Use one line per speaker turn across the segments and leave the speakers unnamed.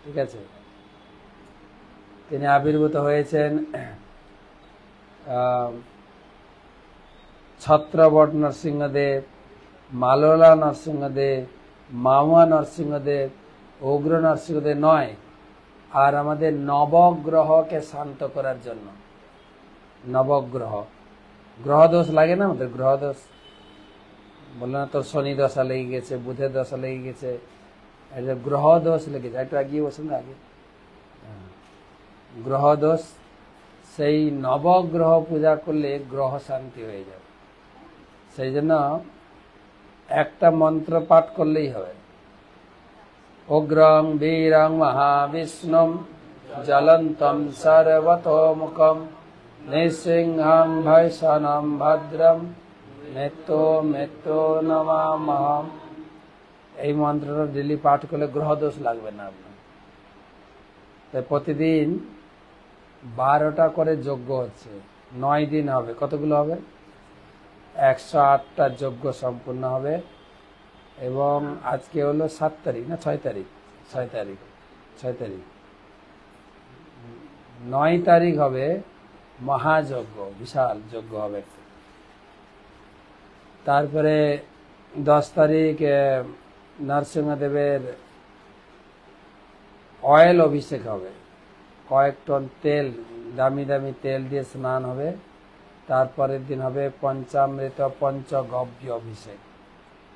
ঠিক আছে। তিনি আবির্ভূত হয়েছেন ছত্রবট নরসিংহদেব, মালোলা নরসিংহদেব, মামা নরসিংহদেব, উগ্র নরসিংহদেব নয়, আর আমাদের নবগ্রহকে শান্ত করার জন্য। নবগ্রহ, গ্রহ দোষ লাগে না আমাদের, গ্রহ দোষ বললো না তোর শনি দশা লেগে গেছে, বুধের দশা লেগে গেছে, গ্রহ দোষ লেগেছে। একটু আগিয়ে বসুন না, আগে গ্রহ দোষ, সেই নবগ্রহ পূজা করলে গ্রহ শান্তি হয়ে যাবে। সেই জন্য একটা মন্ত্র পাঠ করলেই হবে, উগ্রং বীরং মহাবিষ্ণুম জ্বলন্তম সর্বতোমুখম নৃসিংহং ভৈষণম ভদ্রম মৃত্যু মৃত্যু নমামহম। এই মন্ত্রটা ডেলি পাঠ করলে গ্রহ দোষ লাগবে না আপনার। তাই প্রতিদিন 12টা করে যজ্ঞ হচ্ছে, 9 দিন হবে। কতগুলো হবে? 108টা যজ্ঞ সম্পূর্ণ হবে। এবং আজকে হলো 7 তারিখ না 6 তারিখ? 6 তারিখ, 6 তারিখ। 9 তারিখ হবে মহাযজ্ঞ, বিশাল যজ্ঞ হবে। তারপরে 10 তারিখ নরসিংহদেবের অয়েল অভিষেক হবে, কয়েক টন তেল, দামি দামি তেল দিয়ে স্নান হবে। তারপরের দিন হবে পঞ্চামৃত পঞ্চগব্য অভিষেক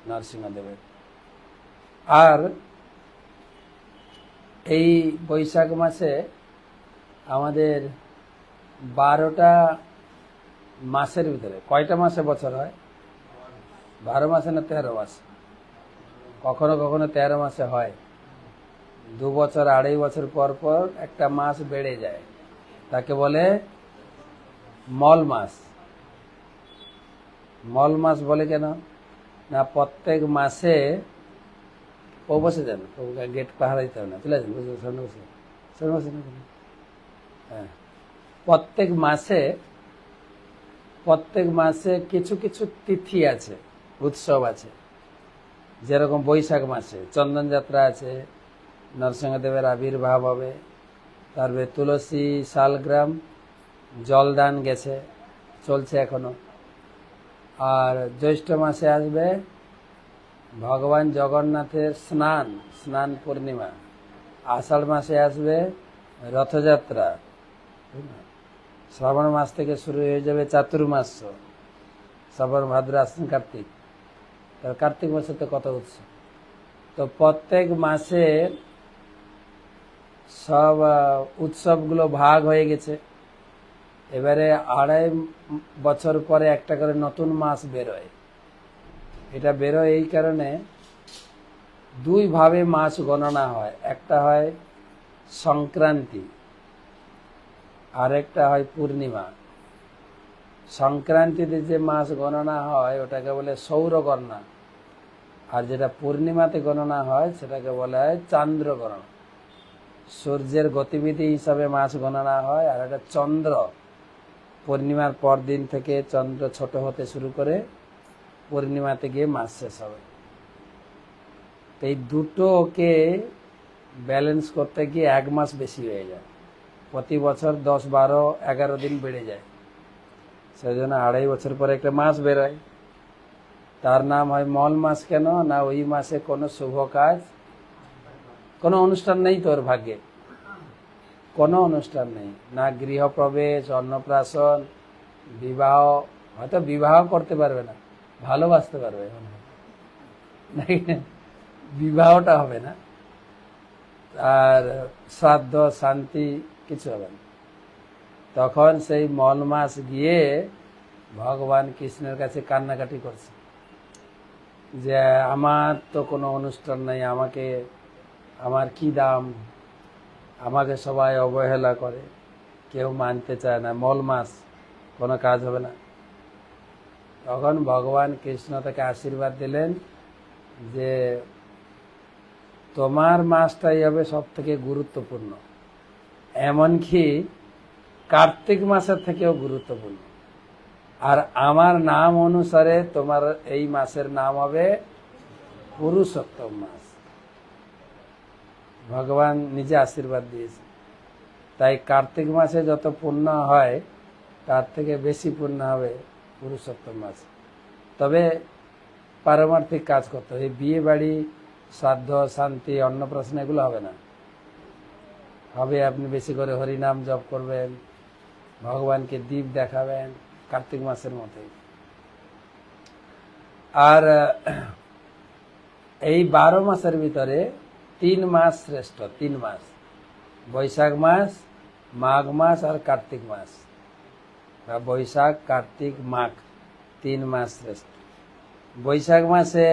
নরসিংহদেবের। আর এই বৈশাখ মাসে আমাদের 12টা মাসের ভিতরে, কয়টা মাসে বছর হয়? 12 মাসে না 13 মাসে? কখনো কখনো 13 মাসে হয়। 2 বছর 2.5 বছর পর পর একটা মাস বেড়ে যায়, তাকে বলে মল মাস। মল মাস বলে কেন না, প্রত্যেক মাসে বসে যান, গেট পাহারা দিতে হবে না, চলে যান, হ্যাঁ। প্রত্যেক মাসে কিছু কিছু তিথি আছে, উৎসব আছে। যেরকম বৈশাখ মাসে চন্দন যাত্রা আছে, নরসিংহদেবের আবির্ভাব হবে। তারপরে তুলসী শালগ্রাম জলদান গেছে, চলছে এখনো। আর জ্যৈষ্ঠ মাসে আসবে ভগবান জগন্নাথের স্নান পূর্ণিমা। আষাঢ় মাসে আসবে রথযাত্রা। শ্রাবণ মাস থেকে শুরু হয়ে যাবে চাতুর্মাস, শ্রাবণ ভাদ্র আশ্বিন কার্তিক। কার্তিক মাসে তো কত উৎসব। তো প্রত্যেক মাসে সব উৎসবগুলো ভাগ হয়ে গেছে। এবারে 2.5 বছর পরে একটা করে নতুন মাস বেরোয়। এটা বেরোয় এই কারণে, 2 ভাবে মাস গণনা হয়। একটা হয় সংক্রান্তি, আর একটা হয় পূর্ণিমা। সংক্রান্তিতে যে মাস গণনা হয় ওটাকে বলে সৌরগণনা, আর যেটা পূর্ণিমাতে গণনা হয় সেটাকে বলা হয় চান্দ্র গণনা। সূর্যের গতিবিধি হিসাবে মাস গণনা হয়। আর এটা চন্দ্র, পূর্ণিমার পর দিন থেকে চন্দ্র ছোট হতে শুরু করে পূর্ণিমাতে গিয়ে মাস শেষ হবে। এই দুটোকে ব্যালেন্স করতে গিয়ে 1 মাস বেশি হয়ে যায়। প্রতি বছর 10, 12, 11 দিন বেড়ে যায়। সেই জন্য 2.5 বছর পরে একটা মাস বেরোয়। তার নাম হয় মল মাস। কেন না, ওই মাসে কোনো শুভ কাজ, কোনো অনুষ্ঠান নেই। তোর ভাগ্যে কোনো অনুষ্ঠান নেই, না গৃহপ্রবেশ, অন্নপ্রাশন, বিবাহ। হয়তো বিবাহ করতে পারবে না, ভালোবাসতে পারবে, বিবাহটা হবে না। আর শ্রাদ্ধ শান্তি কিছু হবে না। তখন সেই মল মাস গিয়ে ভগবান কৃষ্ণের কাছে কান্নাকাটি করছে যে আমার তো কোনো অনুষ্ঠান নাই, আমার কি দাম, আমাকে সবাই অবহেলা করে, কেউ মানতে চায় না, মল মাস কোনো কাজ হবে না। তখন ভগবান কৃষ্ণ তাকে আশীর্বাদ দিলেন যে তোমার মাসটাই হবে সব থেকে গুরুত্বপূর্ণ, এমনকি কার্তিক মাসের থেকেও গুরুত্বপূর্ণ। আর আমার নাম অনুসারে তোমার এই মাসের নাম হবে পুরুষোত্তম মাস। ভগবান নিজে আশীর্বাদ দিয়েছে। তাই কার্তিক মাসে যত পুণ্য হয় তার থেকে বেশি পুণ্য হবে পুরুষোত্তম মাসে। তবে পারমার্থিক কাজ করতে হবে, বিয়ে বাড়ি, শ্রাদ্ধ, শান্তি, অন্নপ্রাশন এগুলো হবে না। হবে আপনি বেশি করে হরিনাম জপ করবেন, ভগবানকে দীপ দেখাবেন কার্তিক মাসের মতোই। আর এই 12 মাসের ভিতরে 3 মাস শ্রেষ্ঠ, 3 মাস, বৈশাখ মাস, মাঘ মাস আর কার্তিক মাস, বা বৈশাখ, কার্তিক, মাঘ 3 মাস শ্রেষ্ঠ। বৈশাখ মাসে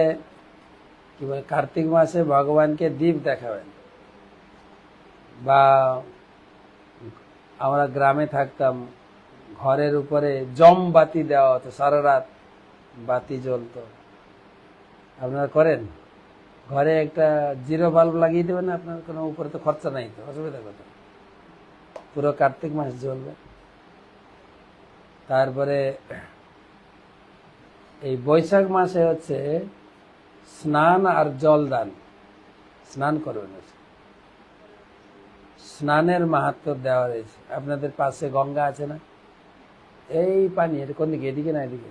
কি বলে, কার্তিক মাসে ভগবানকে দীপ দেখাবেন। বা আমরা গ্রামে থাকতাম, ঘরের উপরে জম বাতি দেওয়া হতো, সারা রাত বাতি জ্বলতো। আপনারা করেন? ঘরে একটা 0 বাল্ব লাগিয়ে দেবেন না, আপনার কোনো উপরে তো খরচা নাই, তো অসুবিধা কথা, পুরো কার্তিক মাস জ্বলবে। তারপরে এই বৈশাখ মাসে হচ্ছে স্নান আর জলদান, স্নান করবেন। স্নানের মাহাত্ম্য দেওয়া রয়েছে। আপনাদের পাশে গঙ্গা আছে না? এই পানি, এটা কোন দিকে? এদিকে না এদিকে?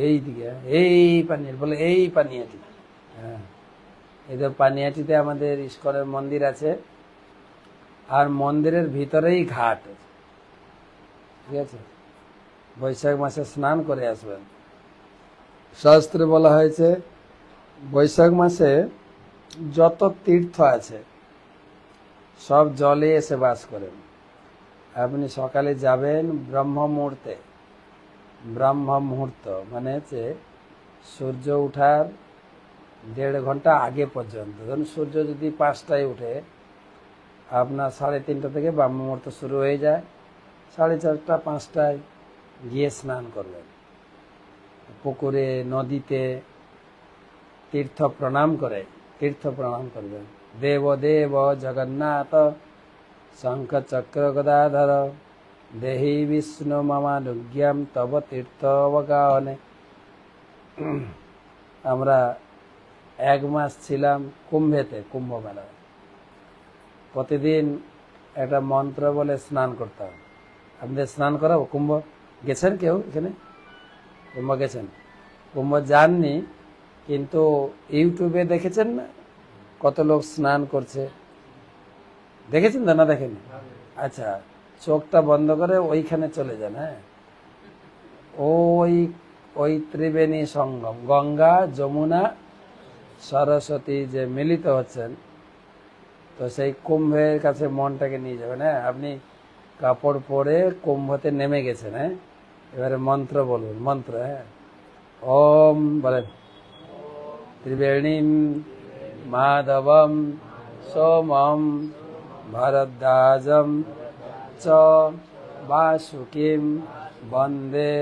এই দিকে। এই পানি বলে, এই পানিহাটি। হ্যাঁ, এই তো পানিহাটিতে আমাদের ইস্কনের মন্দির আছে, আর মন্দিরের ভিতরেই ঘাট আছে, ঠিক আছে? বৈশাখ মাসে স্নান করে আসবেন। শাস্ত্রে বলা হয়েছে বৈশাখ মাসে যত তীর্থ আছে সব জলে এসে বাস করেন। আপনি সকালে যাবেন ব্রহ্ম মুহূর্তে, ব্রহ্ম মুহূর্ত মানে হচ্ছে সূর্য উঠার 1.5 ঘন্টা আগে পর্যন্ত। ধরুন সূর্য যদি 5টায় উঠে, আপনার 3:30 থেকে ব্রহ্ম মুহূর্ত শুরু হয়ে যায়, 4:30, 5টায় গিয়ে স্নান করবেন। পুকুরে, নদীতে তীর্থ প্রণাম করবেন। দেব দেব জগন্নাথ শঙ্খ চক্র গদাধর দেহি বিষ্ণু মামানুজ্ঞাম তব তীর্থ অবগাহনে। আমরা 1 মাস ছিলাম কুম্ভেতে, কুম্ভ মেলায়। প্রতিদিন একটা মন্ত্র বলে স্নান করতাম। আপনাদের স্নান করাবো? কুম্ভ গেছেন কেউ এখানে? কুম্ভ গেছেন? কুম্ভ যাননি, কিন্তু ইউটিউবে দেখেছেন না কত লোক স্নান করছে? দেখেছেন তো না দেখেন? আচ্ছা, চোখটা বন্ধ করে ওইখানে চলে যান। হ্যাঁ, ওই ত্রিবেণী সঙ্গম, গঙ্গা, যমুনা, সরস্বতী যে মিলিত হচ্ছেন, তো সেই কুম্ভের কাছে মনটাকে নিয়ে যাবেন। হ্যাঁ, আপনি কাপড় পরে কুম্ভতে নেমে গেছেন। হ্যাঁ, এবারে মন্ত্র বলুন, মন্ত্র। হ্যাঁ, ওম বলেন। ত্রিবেণীম মাধবম সোমম ভরদ্বাজম চ বাসুকিম বন্দে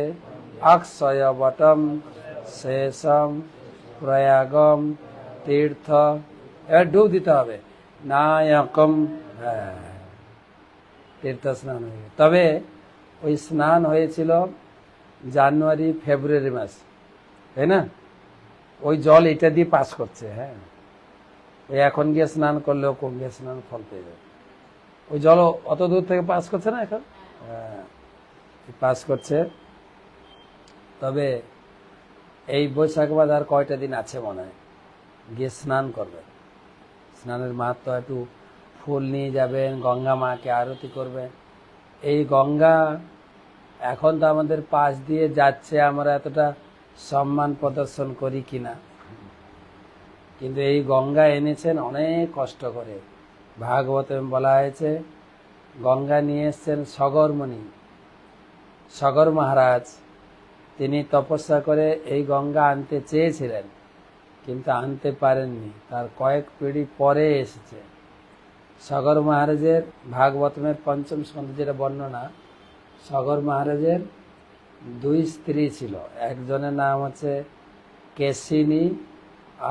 অক্ষয়বটম শেষম প্রয়াগম তীর্থ। এবার ডুব দিতে হবে, নায়কম। তীর্থ স্নান হয়ে গেছে। তবে ওই স্নান হয়েছিল জানুয়ারি ফেব্রুয়ারি মাস, তাই না? ওই জল এটা দিয়ে পাস করছে। হ্যাঁ, ওই এখন গিয়ে স্নান করলেও কুম্ভে স্নান ফল পেয়ে যাবে। ওই জল অত দূর থেকে পাস করছে না এখন, হ্যাঁ পাস করছে। তবে এই বৈশাখ মাস আর কয়টা দিন আছে মনে হয়, গিয়ে স্নান করবেন। স্নানের মাহাত্ম্য, একটু ফুল নিয়ে যাবেন, গঙ্গা মাকে আরতি করবেন। এই গঙ্গা এখন তো আমাদের পাশ দিয়ে যাচ্ছে, আমরা এতটা সম্মান প্রদর্শন করি কিনা, কিন্তু এই গঙ্গা এনেছেন অনেক কষ্ট করে। ভাগবতে বলা হয়েছে গঙ্গা নিয়ে এসছেন সগরমণি, সগর মহারাজ। তিনি তপস্যা করে এই গঙ্গা আনতে চেয়েছিলেন, কিন্তু আনতে পারেননি। তার কয়েক পিঢ়ি পরে এসেছে। সগর মহারাজের ভাগবতমের 5ম স্কন্ধে যেটা বর্ণনা, সগর মহারাজের 2 স্ত্রী ছিল। একজনের নাম হচ্ছে কেশিনী,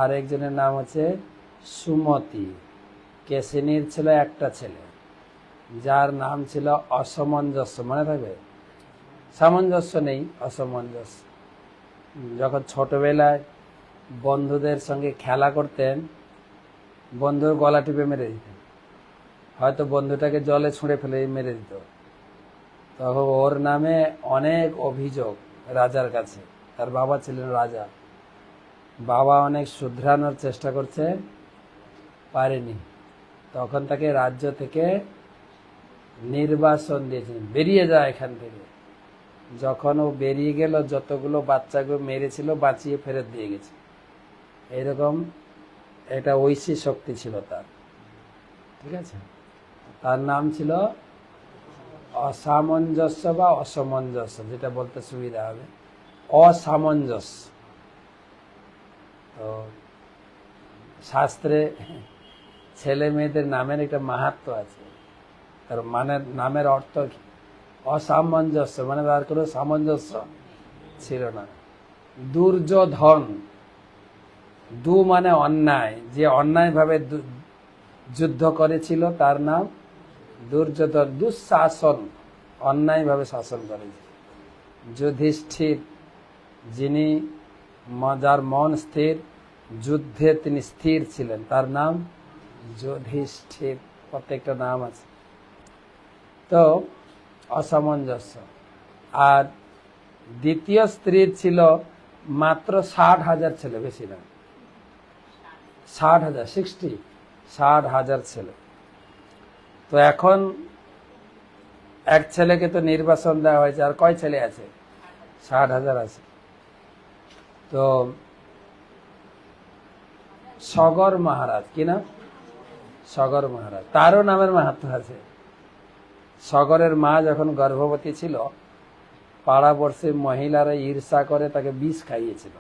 আর একজনের নাম হচ্ছে সুমতি। কেশিনীর ছিল একটা ছেলে, যার নাম ছিল অসামঞ্জস্য। মনে থাকবে? সামঞ্জস্য নেই, অসামঞ্জস্য। যখন ছোটবেলায় বন্ধুদের সঙ্গে খেলা করতেন, বন্ধুর গলা টিপে মেরে দিতেন, হয়তো বন্ধুটাকে জলে ছুঁড়ে ফেলে মেরে দিত। তখন ওর নামে অনেক অভিযোগ রাজার কাছে। তার বাবা ছিলেন রাজা, বাবা অনেক শুধরানোর চেষ্টা করছে, পারেনি। তখন তাকে রাজ্য থেকে নির্বাসন দিয়েছেন, বেরিয়ে যায় এখান থেকে। যখন ও বেরিয়ে গেল, যতগুলো বাচ্চাগুলো মেরেছিল বাঁচিয়ে ফেরত দিয়ে গেছে। এরকম একটা ঐশী শক্তি ছিল তার, ঠিক আছে। তার নাম ছিল অসামঞ্জস্য বা অসামঞ্জস্য, যেটা বলতে সুবিধা হবে, অসামঞ্জস্য। তো শাস্ত্রে ছেলে মেয়েদের নামের একটা মাহাত্ম্য আছে। তার মানে নামের অর্থ কি? অসামঞ্জস্য মানে তার কোনো সামঞ্জস্য ছিল না। দুর্যোধন, দু মানে অন্যায়, যে অন্যায়ভাবে যুদ্ধ করেছিল তার নাম দুর্যোধন। দুঃশাসন, অন্যায়ভাবে শাসন করেছে। যুধিষ্ঠির, যিনি যার মন স্থির, যুদ্ধে তিনি স্থির ছিলেন, তার নাম যুধিষ্ঠির। প্রত্যেকটা নাম আছে। তো অসামঞ্জস্য। আর দ্বিতীয় স্ত্রীর ছিল মাত্র 60,000 ছেলে, বেশি না, 60,000, 60,000 ছেলে। তো এখন এক ছেলেকে তো নির্বাসন দেওয়া হয়েছে, আর কয় ছেলে আছে? 60,000 আছে। তো সগর মহারাজ, কি নাম? সগর মহারাজ। তারও নামের মাহাত্ম্য আছে। সগরের মা যখন গর্ভবতী ছিল, পাড়াবর্ষী মহিলারা ঈর্ষা করে তাকে বিষ খাইয়েছিল,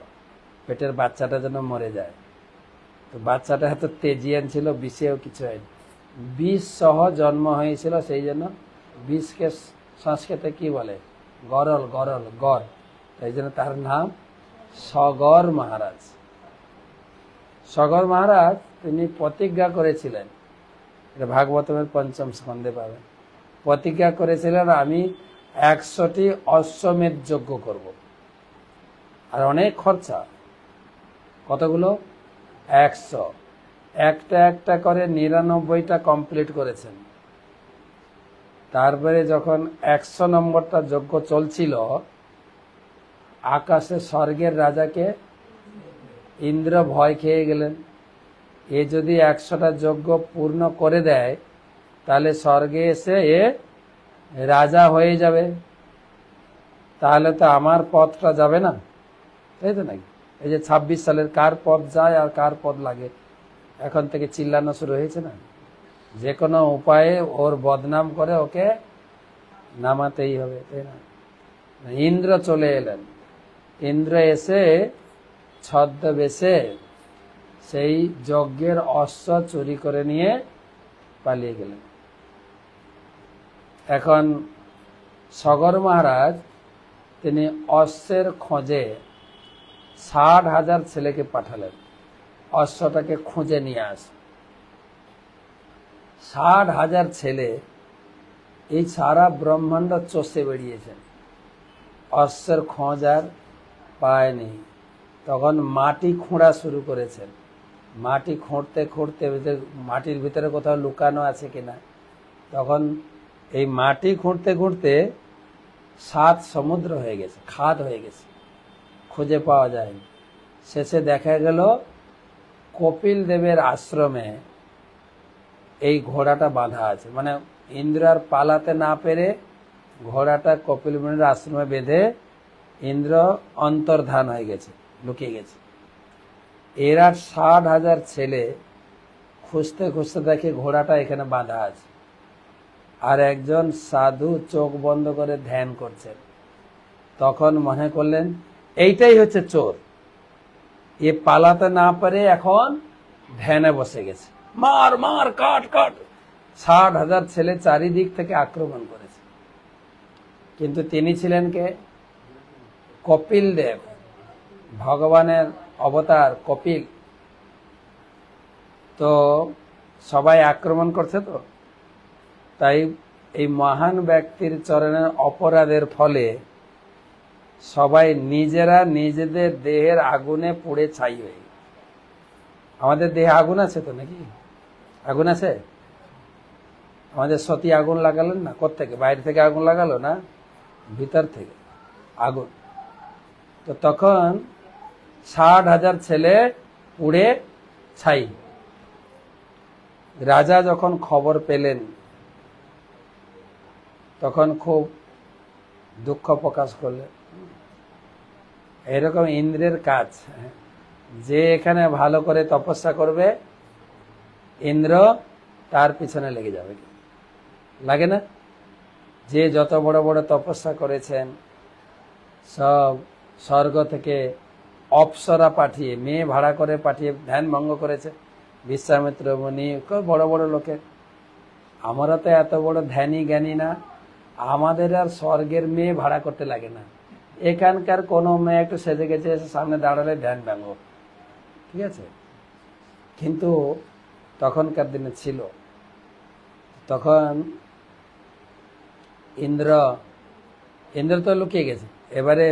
পেটের বাচ্চাটা যেন মরে যায়। তো বাচ্চাটা এত তেজিয়ান ছিল, বিষেও কিছু হয়নি, বিষ সহ জন্ম হয়েছিল। সেই জন্য বিষকে সংস্কৃতে কি বলে? গরল, গরল, গড়। এই জন্য তার নাম সগর মহারাজ। সগর মহারাজ তিনি প্রতিজ্ঞা করেছিলেন, এটা ভাগবতমের 5ম স্কন্ধে পাবেন। প্রতিজ্ঞা করেছিলেন, আমি 100টি অশ্বমেধ যজ্ঞ করব। আর অনেক খরচা, কতগুলো? 100। একটা একটা করে 99টা কমপ্লিট করেছেন। তারপরে যখন 100 নম্বরটা যজ্ঞ চলছিল, আকাশে স্বর্গের রাজাকে ইন্দ্র ভয় খেয়ে গেলেন, এ যদি 100টা যজ্ঞ পূর্ণ করে দেয় তাহলে স্বর্গে এসে এ রাজা হয়ে যাবে, তাহলে তো আমার পদটা যাবে না, তাই তো নাকি? এই যে 26 সালের কার পদ যায় আর কার পদ লাগে, এখন থেকে চিল্লানো শুরু হয়েছে না? যে কোনো উপায়ে ওর বদনাম করে ওকে নামাতেই হবে, তাই না? ইন্দ্র চলে এলেন। ইন্দ্র এসে ছদ্মবেশে সেই যজ্ঞের অশ্ব চুরি করে নিয়ে পালিয়ে গেলেন। এখন সগর মহারাজ তিনি অশ্বের খোঁজে 60,000 ছেলেকে পাঠালেন, অশ্বটাকে খুঁজে নিয়ে আস। 60,000 ছেলে এই সারা ব্রহ্মাণ্ড চষে বেরিয়েছেন, অশ্বের খোঁজ আর পায়নি। তখন মাটি খোঁড়া শুরু করেছেন। মাটি খুঁড়তে খুঁড়তে মাটির ভিতরে কোথাও লুকানো আছে কিনা, তখন এই মাটি খুঁড়তে খুঁড়তে 7 সমুদ্র হয়ে গেছে, খাদ হয়ে গেছে, খুঁজে পাওয়া যায়নি। শেষে দেখা গেল কপিল দেবের আশ্রমে এই ঘোড়াটা বাঁধা আছে। মানে ইন্দ্র আর পালাতে না পেরে ঘোড়াটা কপিল মুনির আশ্রমে বেঁধে ইন্দ্র অন্তর্ধান হয়ে গেছে, লুকিয়ে গেছে। এরা 60,000 ছেলে খুঁজতে খুঁজতে দেখে ঘোড়াটা এখানে বাঁধা আছে, আর একজন সাধু চোখ বন্ধ করে ধ্যান করছেন। তখন মনে করলেন এইটাই হচ্ছে চোর, এ পালাতে না পারে এখন ধ্যানে বসে গেছে, মার মার, কাট কাট। 60,000 ছেলে চারিদিক থেকে আক্রমণ করেছে। কিন্তু তিনি ছিলেন কে? কপিল দেব, ভগবানের অবতার কপিল। তো সবাই আক্রমণ করছে, তো তাই এই মহান ব্যক্তির চরণের অপরাধের ফলে সবাই নিজেরা নিজেদের দেহের আগুনে পুড়ে ছাই হয়ে। আমাদের দেহে আগুন আছে তো নাকি? আগুন আছে? আমাদের সতী আগুন লাগালেন না, কোত্থেকে? বাইরে থেকে আগুন লাগালো না, ভিতর থেকে আগুন। তো তখন 60,000 ছেলে পুড়ে ছাই। রাজা যখন খবর পেলেন তখন খুব দুঃখ প্রকাশ করলেন। এরকম ইন্দ্রের কাজ, যে এখানে ভালো করে তপস্যা করবে ইন্দ্র তার পিছনে লেগে যাবে, লাগে না? যে যত বড় বড় তপস্যা করেছেন সব স্বর্গ থেকে অপ্সরা পাঠিয়ে, মেয়ে ভাড়া করে পাঠিয়ে ধ্যান ভঙ্গ করেছে। বিশ্বামিত্র মুনি, বড় বড় লোকে। আমরা তো এত বড় ধ্যানী জ্ঞানী না, আমাদের আর স্বর্গের মেয়ে ভাড়া করতে লাগে না। এখানকার কোনো মেয়ে একটু সেজে গেছে, এসে সামনে দাঁড়ালে ধ্যান ভঙ্গ, ঠিক আছে? কিন্তু তখনকার দিনে ছিল। তখন ইন্দ্র তো লুকিয়ে গেছে। এবারে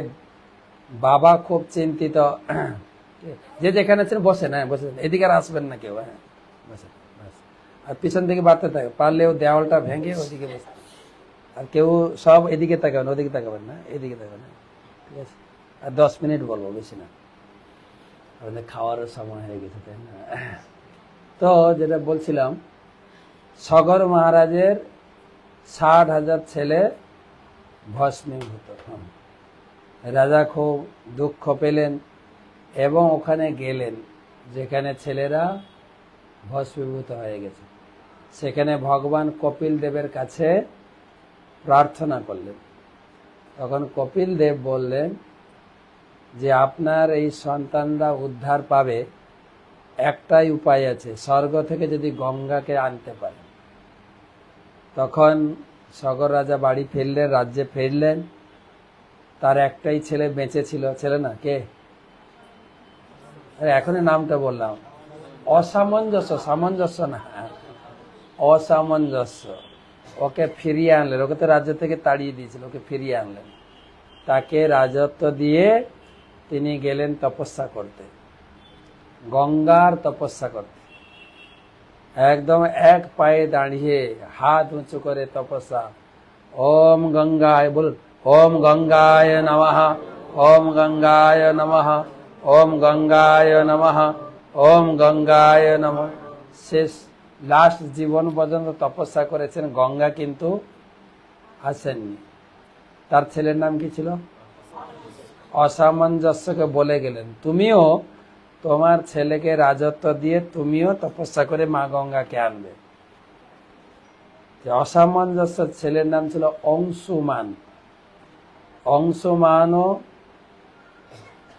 বাবা খুব চিন্তিত, যে যেখানে আছেন বসেন, হ্যাঁ বসেন, এদিকে আর আসবেন না কেউ, হ্যাঁ বসেন। আর পিছন দিকে বাড়তে থাকে, পারলেও দেওয়ালটা ভেঙে ওইদিকে বসে। আর কেউ সব এদিকে তাকাবেন, ওদিকে তাকাবেন না, এদিকে তাকাবেন, ঠিক আছে? আর 10 মিনিট বলবো, বেশি না, আমাদের খাওয়ার সময় হয়ে গেছে, তাই না? তো যেটা বলছিলাম, সগর মহারাজের 60,000 ছেলে ভস্মীভূত। রাজা খুব দুঃখ পেলেন এবং ওখানে গেলেন যেখানে ছেলেরা ভস্মীভূত হয়ে গেছে। সেখানে ভগবান কপিল দেবের কাছে প্রার্থনা করলেন। তখন কপিল দেব বললেন যে আপনার এই সন্তানরা উদ্ধার পাবে, একটাই উপায় আছে, স্বর্গ থেকে যদি গঙ্গাকে আনতে পারে। তখন সগর রাজা বাড়ি ফিরলেন, রাজ্যে ফিরলেন। তার একটাই ছেলে বেঁচে ছিল, ছেলে না কে? এখনই নামটা বললাম, অসামঞ্জস্য, সামঞ্জস্য না, অসামঞ্জস্য। ওকে ফিরিয়ে আনলেন, ওকে তো রাজ্য থেকে তাড়িয়ে দিয়েছিল, ওকে ফিরিয়ে আনলেন। তাকে রাজত্ব দিয়ে তিনি গেলেন তপস্যা করতে, গঙ্গার তপস্যা করতে। একদম এক পায়ে দাঁড়িয়ে হাত উঁচু করে তপস্যা। ওম গঙ্গায়, বলুন, ওম গঙ্গায় নমঃ, ওম গঙ্গায় নমঃ, ওম গঙ্গায় নমঃ, ওম গঙ্গায় নমঃ। শেষ লাস্ট জীবন পর্যন্ত তপস্যা করেছেন, গঙ্গা কিন্তু আসেননি। তার ছেলের নাম কি ছিল? অসামঞ্জস্যকে বলে গেলেন, তুমিও তোমার ছেলেকে রাজত্ব দিয়ে তুমিও তপস্যা করে মা গঙ্গাকে আনবে। অসামঞ্জস্য ছেলের নাম ছিল অংশুমান। অংশুমানও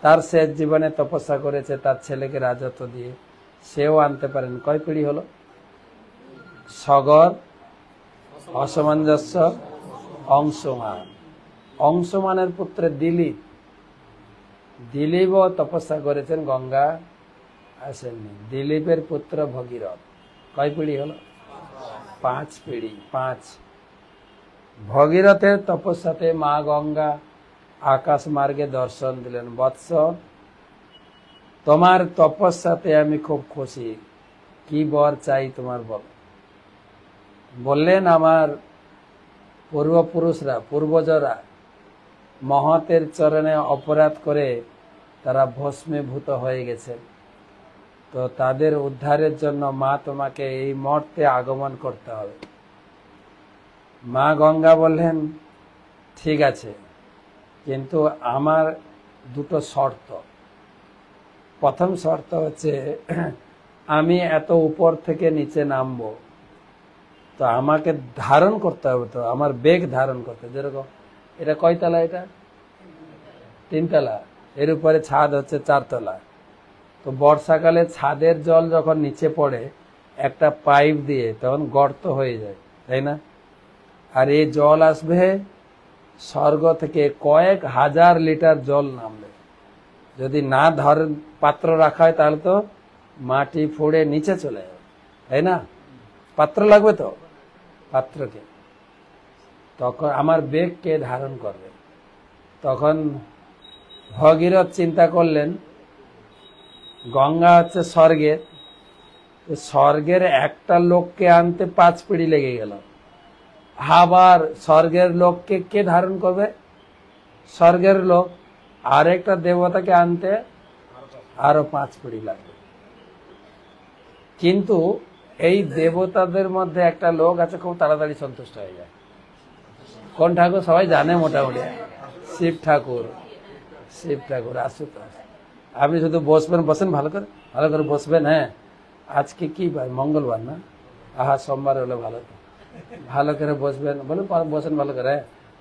তার শেষ জীবনে তপস্যা করেছে তার ছেলেকে রাজত্ব দিয়ে, সেও আনতে পারেন। কয় পিঢ়ি হলো? সগর, অসামঞ্জস্য, অংশুমান। অংশুমানের পুত্র দিলীপ, দিলীপও তপস্যা করেছেন, গঙ্গা আসেননি। দিলীপের পুত্র ভগীরথ। কয় পিঢ়ি হলো? 5 পিঢ়ি, 5। ভগীরথের তপস্যাতে মা গঙ্গা আকাশ মার্গে দর্শন দিলেন। বৎস, তোমার তপস্যাতে আমি খুব খুশি, কি বর চাই তোমার বল। বললেন, আমার পূর্বপুরুষরা, পূর্বজরা মহতের চরণে অপরাধ করে তারা ভস্মীভূত হয়ে গেছে, তো তাদের উদ্ধারের জন্য মা তোমাকে এই মর্তে আগমন করতে হবে। মা গঙ্গা বললেন, ঠিক আছে, কিন্তু আমার দুটো শর্ত। প্রথম শর্ত হচ্ছে, আমি এত উপর থেকে নিচে নামবো, তো আমাকে ধারণ করতে হবে, তো আমার বেগ ধারণ করতে। যেরকম এটা কয়তলা? এটা 3 তলা, এর উপরে ছাদ হচ্ছে 4 তলা। তো বর্ষাকালে ছাদের জল যখন নিচে পড়ে একটা পাইপ দিয়ে, তখন গর্ত হয়ে যায়, তাই না? আর এই জল আসবে স্বর্গ থেকে, কয়েক হাজার লিটার জল নামবে। যদি না ধরেন পাত্র রাখা হয় তাহলে তো মাটি ফুঁড়ে নিচে চলে যাবে, তাই না? পাত্র লাগবে তো, পাত্রকে। তখন আমার বেগ কে ধারণ করবে? তখন ভগীরথ চিন্তা করলেন, গঙ্গা হচ্ছে স্বর্গের, স্বর্গের একটা লোককে আনতে 5 পিঁড়ি লেগে গেল। আবার স্বর্গের লোককে কে ধারণ করবে? স্বর্গের লোক। আর একটা দেবতাকে আনতে আরো 5 পিঁড়ি লাগবে। কিন্তু এই দেবতাদের মধ্যে একটা লোক আছে খুব তাড়াতাড়ি সন্তুষ্ট হয়ে যায়। কোন ঠাকুর? সবাই জানে মোটামুটি, শিব ঠাকুর। শিব ঠাকুর আশুতোষ। আপনি শুধু বসবেন, বসেন ভালো করে বসবেন। হ্যাঁ, আজকে কি বার? মঙ্গলবার না? আহা, সোমবার হলে ভালো। ভালো করে বসবেন, বলুন বসেন ভালো করে।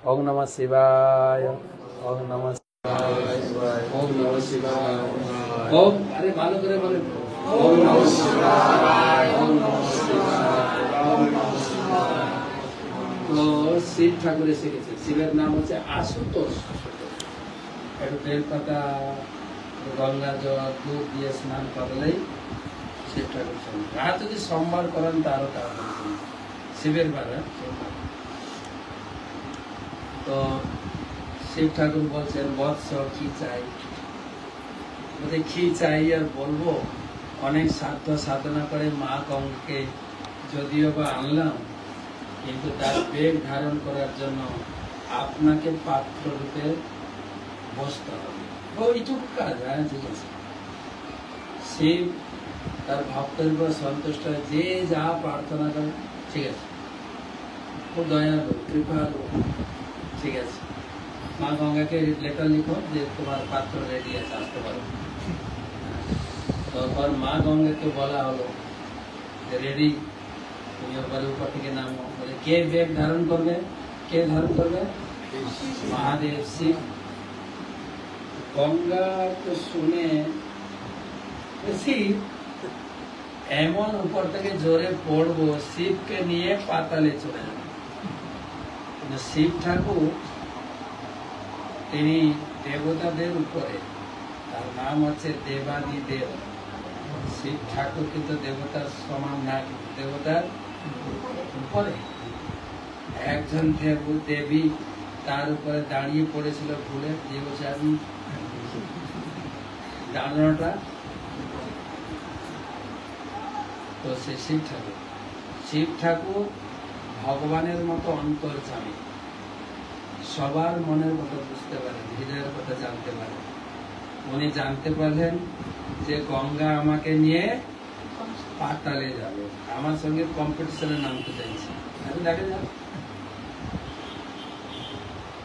ওম নমঃ শিবায়, ওম নমঃ শিবায়, ওম নমঃ শিবায়, ওম, আরে ভালো করে বলেন, ওম নমঃ শিবায়, ওম নমঃ শিবায়, ওম নমঃ শিবায়। তো শিব ঠাকুর এসে গেছে। শিবের নাম হচ্ছে আশুতোষ। একটু বেলপাতা, গঙ্গা জল, দুধ দিয়ে স্নান করলেই শিব ঠাকুর সঙ্গে। আর যদি সোমবার করেন তারও তাড়াতাড়ি শিবের বার। তো শিব ঠাকুর বলছেন, বৎস কি চাই? বলতে কি চাই আর বলবো? অনেক সাধ্য সাধনা করে মা গঙ্গাকে যদিও বা আনলাম, কিন্তু তার বেগ ধারণ করার জন্য আপনাকে পাত্র রূপে বসতে হবে। ওইটুকু কাজ। হ্যাঁ, ঠিক আছে। শিব তার ভক্তের উপর সন্তুষ্ট হয়, যে যা প্রার্থনা করে। ঠিক আছে, খুব দয়ালু, কৃপালু। ঠিক আছে, মা গঙ্গাকে লেটার লিখো যে তোমার পাত্র রেডি আছে, আসতে পারো। তখন মা গঙ্গাকে বলা হলো যে রেডি, তুমি ওপরে উপর থেকে নামো। বলে কে বেগ ধারণ করবে? কে ধারণ করবে? মহাদেব, শিব। গঙ্গা তো শুনে শিব এমন উপর থেকে জোরে পড়বো, শিবকে নিয়ে পাতালে চলে যাবে। শিব ঠাকুর তিনি দেবতাদের উপরে, তার নাম হচ্ছে দেবাদিদেব। শিব ঠাকুর কিন্তু দেবতার সমান না, কিন্তু দেবতার উপরে। একজন দেবী তার উপরে দাঁড়িয়ে পড়েছিল ভুলে, যে বলছে আমি দাঁড়ানোটা। তো সে শিব ঠাকুর। শিব ঠাকুর ভগবানের মতো অন্তর্যামী, সবার মনের কথা বুঝতে পারেন, হৃদয়ের কথা জানতে পারেন। উনি জানতে পারলেন যে গঙ্গা আমাকে নিয়ে পাতালে যাবে, আমার সঙ্গে কম্পিটিশনে নামতে চাইছে। দেখা যাক।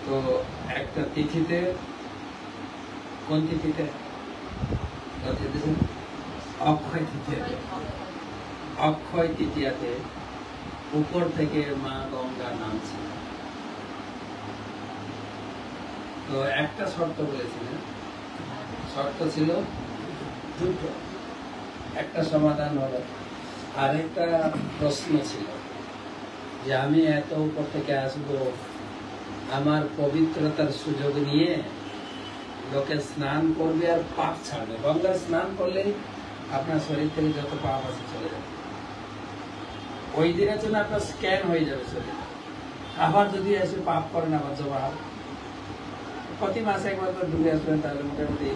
তো একটা তিথিতে, কোন তিথিতে? অক্ষয় তৃতীয়াতে। অক্ষয় তৃতীয়াতে উপর থেকে মা গঙ্গা নামছে। তো একটা শর্ত বলেছিলেন, শর্ত ছিল দুটো। একটা সমাধান হলো, আরেকটা প্রশ্ন ছিল যে আমি এত উপর থেকে আসবো, আমার পবিত্রতার সুযোগ নিয়ে লোকে স্নান করবে আর পাপ ছাড়বে। গঙ্গায় স্নান করলেই আপনার শরীর থেকে যত পাপ আছে চলে যাবে। ওই দিনের জন্য আপনার স্ক্যান হয়ে যাবে শরীর। আবার যদি এসে পাপ করেন, আবার জমা হবে। প্রতি মাসে একবার করে ডুবে আসবেন, তাহলে মোটামুটি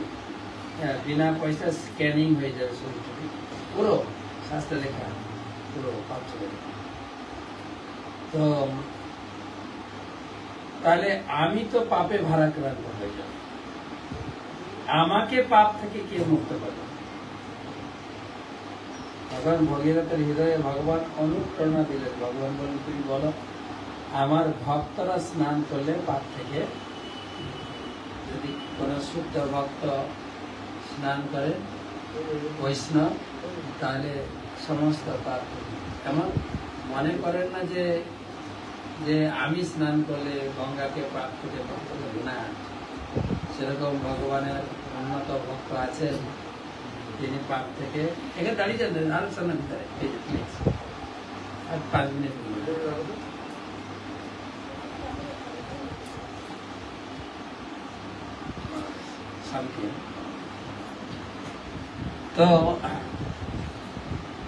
বিনা পয়সা স্ক্যানিং হয়ে যাবে শরীর পুরো, শাস্ত্রে লেখা পুরো পাপ চলে যাবে। তো তাহলে আমি তো পাপে ভারাক্রান্ত হয়ে যাব, আমাকে পাপ থেকে কে মুক্ত করবে? তখন ভগীরথের হৃদয়ে ভগবান অনুপ্রেরণা দিলেন। ভগবান বলেন, তুমি বলো আমার ভক্তরা স্নান করলে পাপ থেকে, যদি কোন শুদ্ধ ভক্ত স্নান করে বৈষ্ণব, তাহলে সমস্ত পাপ। এমন মনে করেন না যে যে আমি স্নান করলে গঙ্গাকে পাপ থেকে মুক্ত করবে না। সেরকম ভগবানের উন্নত ভক্ত আছেন, তিনি পাপ থেকে, এখানে দাঁড়িয়ে যান আরো সামনের ভিতরে, এই যে প্লিজ, আর 5 মিনিট। তো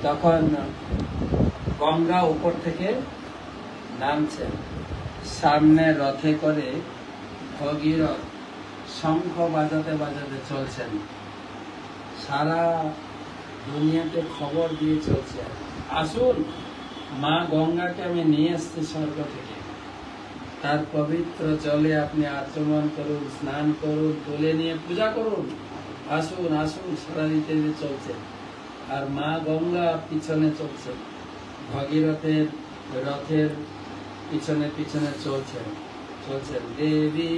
তখন গঙ্গা উপর থেকে নামছেন, সামনে রথে করে ভগীরথ শঙ্খ বাজাতে বাজাতে চলছেন। সারা দুনিয়াতে খবর দিয়ে চলছে, আসুন মা গঙ্গাকে আমি নিয়ে এসছি স্বর্গ থেকে, তার পবিত্র জলে আপনি আচমন করুন, স্নান করুন, তুলে নিয়ে পূজা করুন, আসুন আসুন সারা দিতে চলছে। আর মা গঙ্গা পিছনে চলছে, ভগীরথের রথের পিছনে পিছনে চলছেন দেবী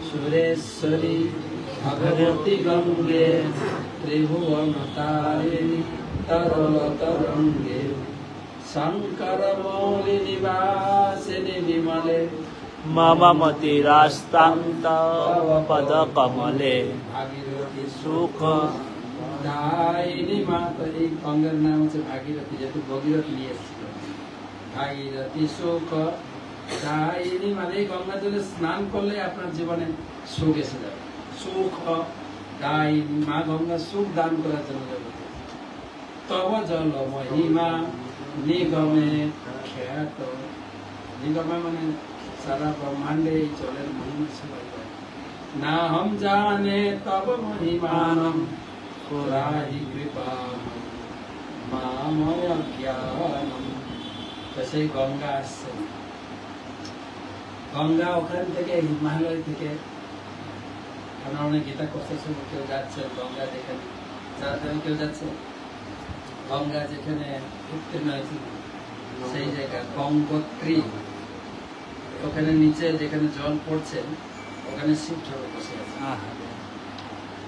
সুরেশ্বরী ভগবতী গঙ্গে ত্রিভুবন তারিণী তরল তরঙ্গে শঙ্কর মৌলি নিবাসিনী বিমলে
মমমতিরাস্তাং তব পদ কমলে
ভাগীরথী
সুখ
দায়িনী মাতা। এই গঙ্গার নাম হচ্ছে ভাগীরথী, যেহেতু ভগীরথ নিয়ে এসেছিল। ভাগীরথী সুখ দায়িনী মানে এই গঙ্গা জলে স্নান করলে আপনার জীবনে সুখ এসে যাবে। সুখ দায়িনী, মা গঙ্গা সুখ দান করার জন্য যাবে। তব জল মহিমা নিগমে খ্যাত, নিগমে মানে সারা ব্রহ্মাণ্ডে এই জলের মহিমা সবাই জানে। না হম জানে তব মহিমানম পুরাহি কৃপা মাময় জ্ঞানম। তো সেই গঙ্গা আসছে, গঙ্গা ওখান থেকে হিমালয় থেকে, আমরা অনেক গীতা করতে কেউ যাচ্ছে গঙ্গা যেখানে, কেউ যাচ্ছে গঙ্গা যেখানে উত্তীর্ণ হয়েছিল সেই জায়গা গঙ্গোত্রী, ওখানে নিচে যেখানে জল পড়ছে ওখানে শিব ঠাকুর বসে আছে।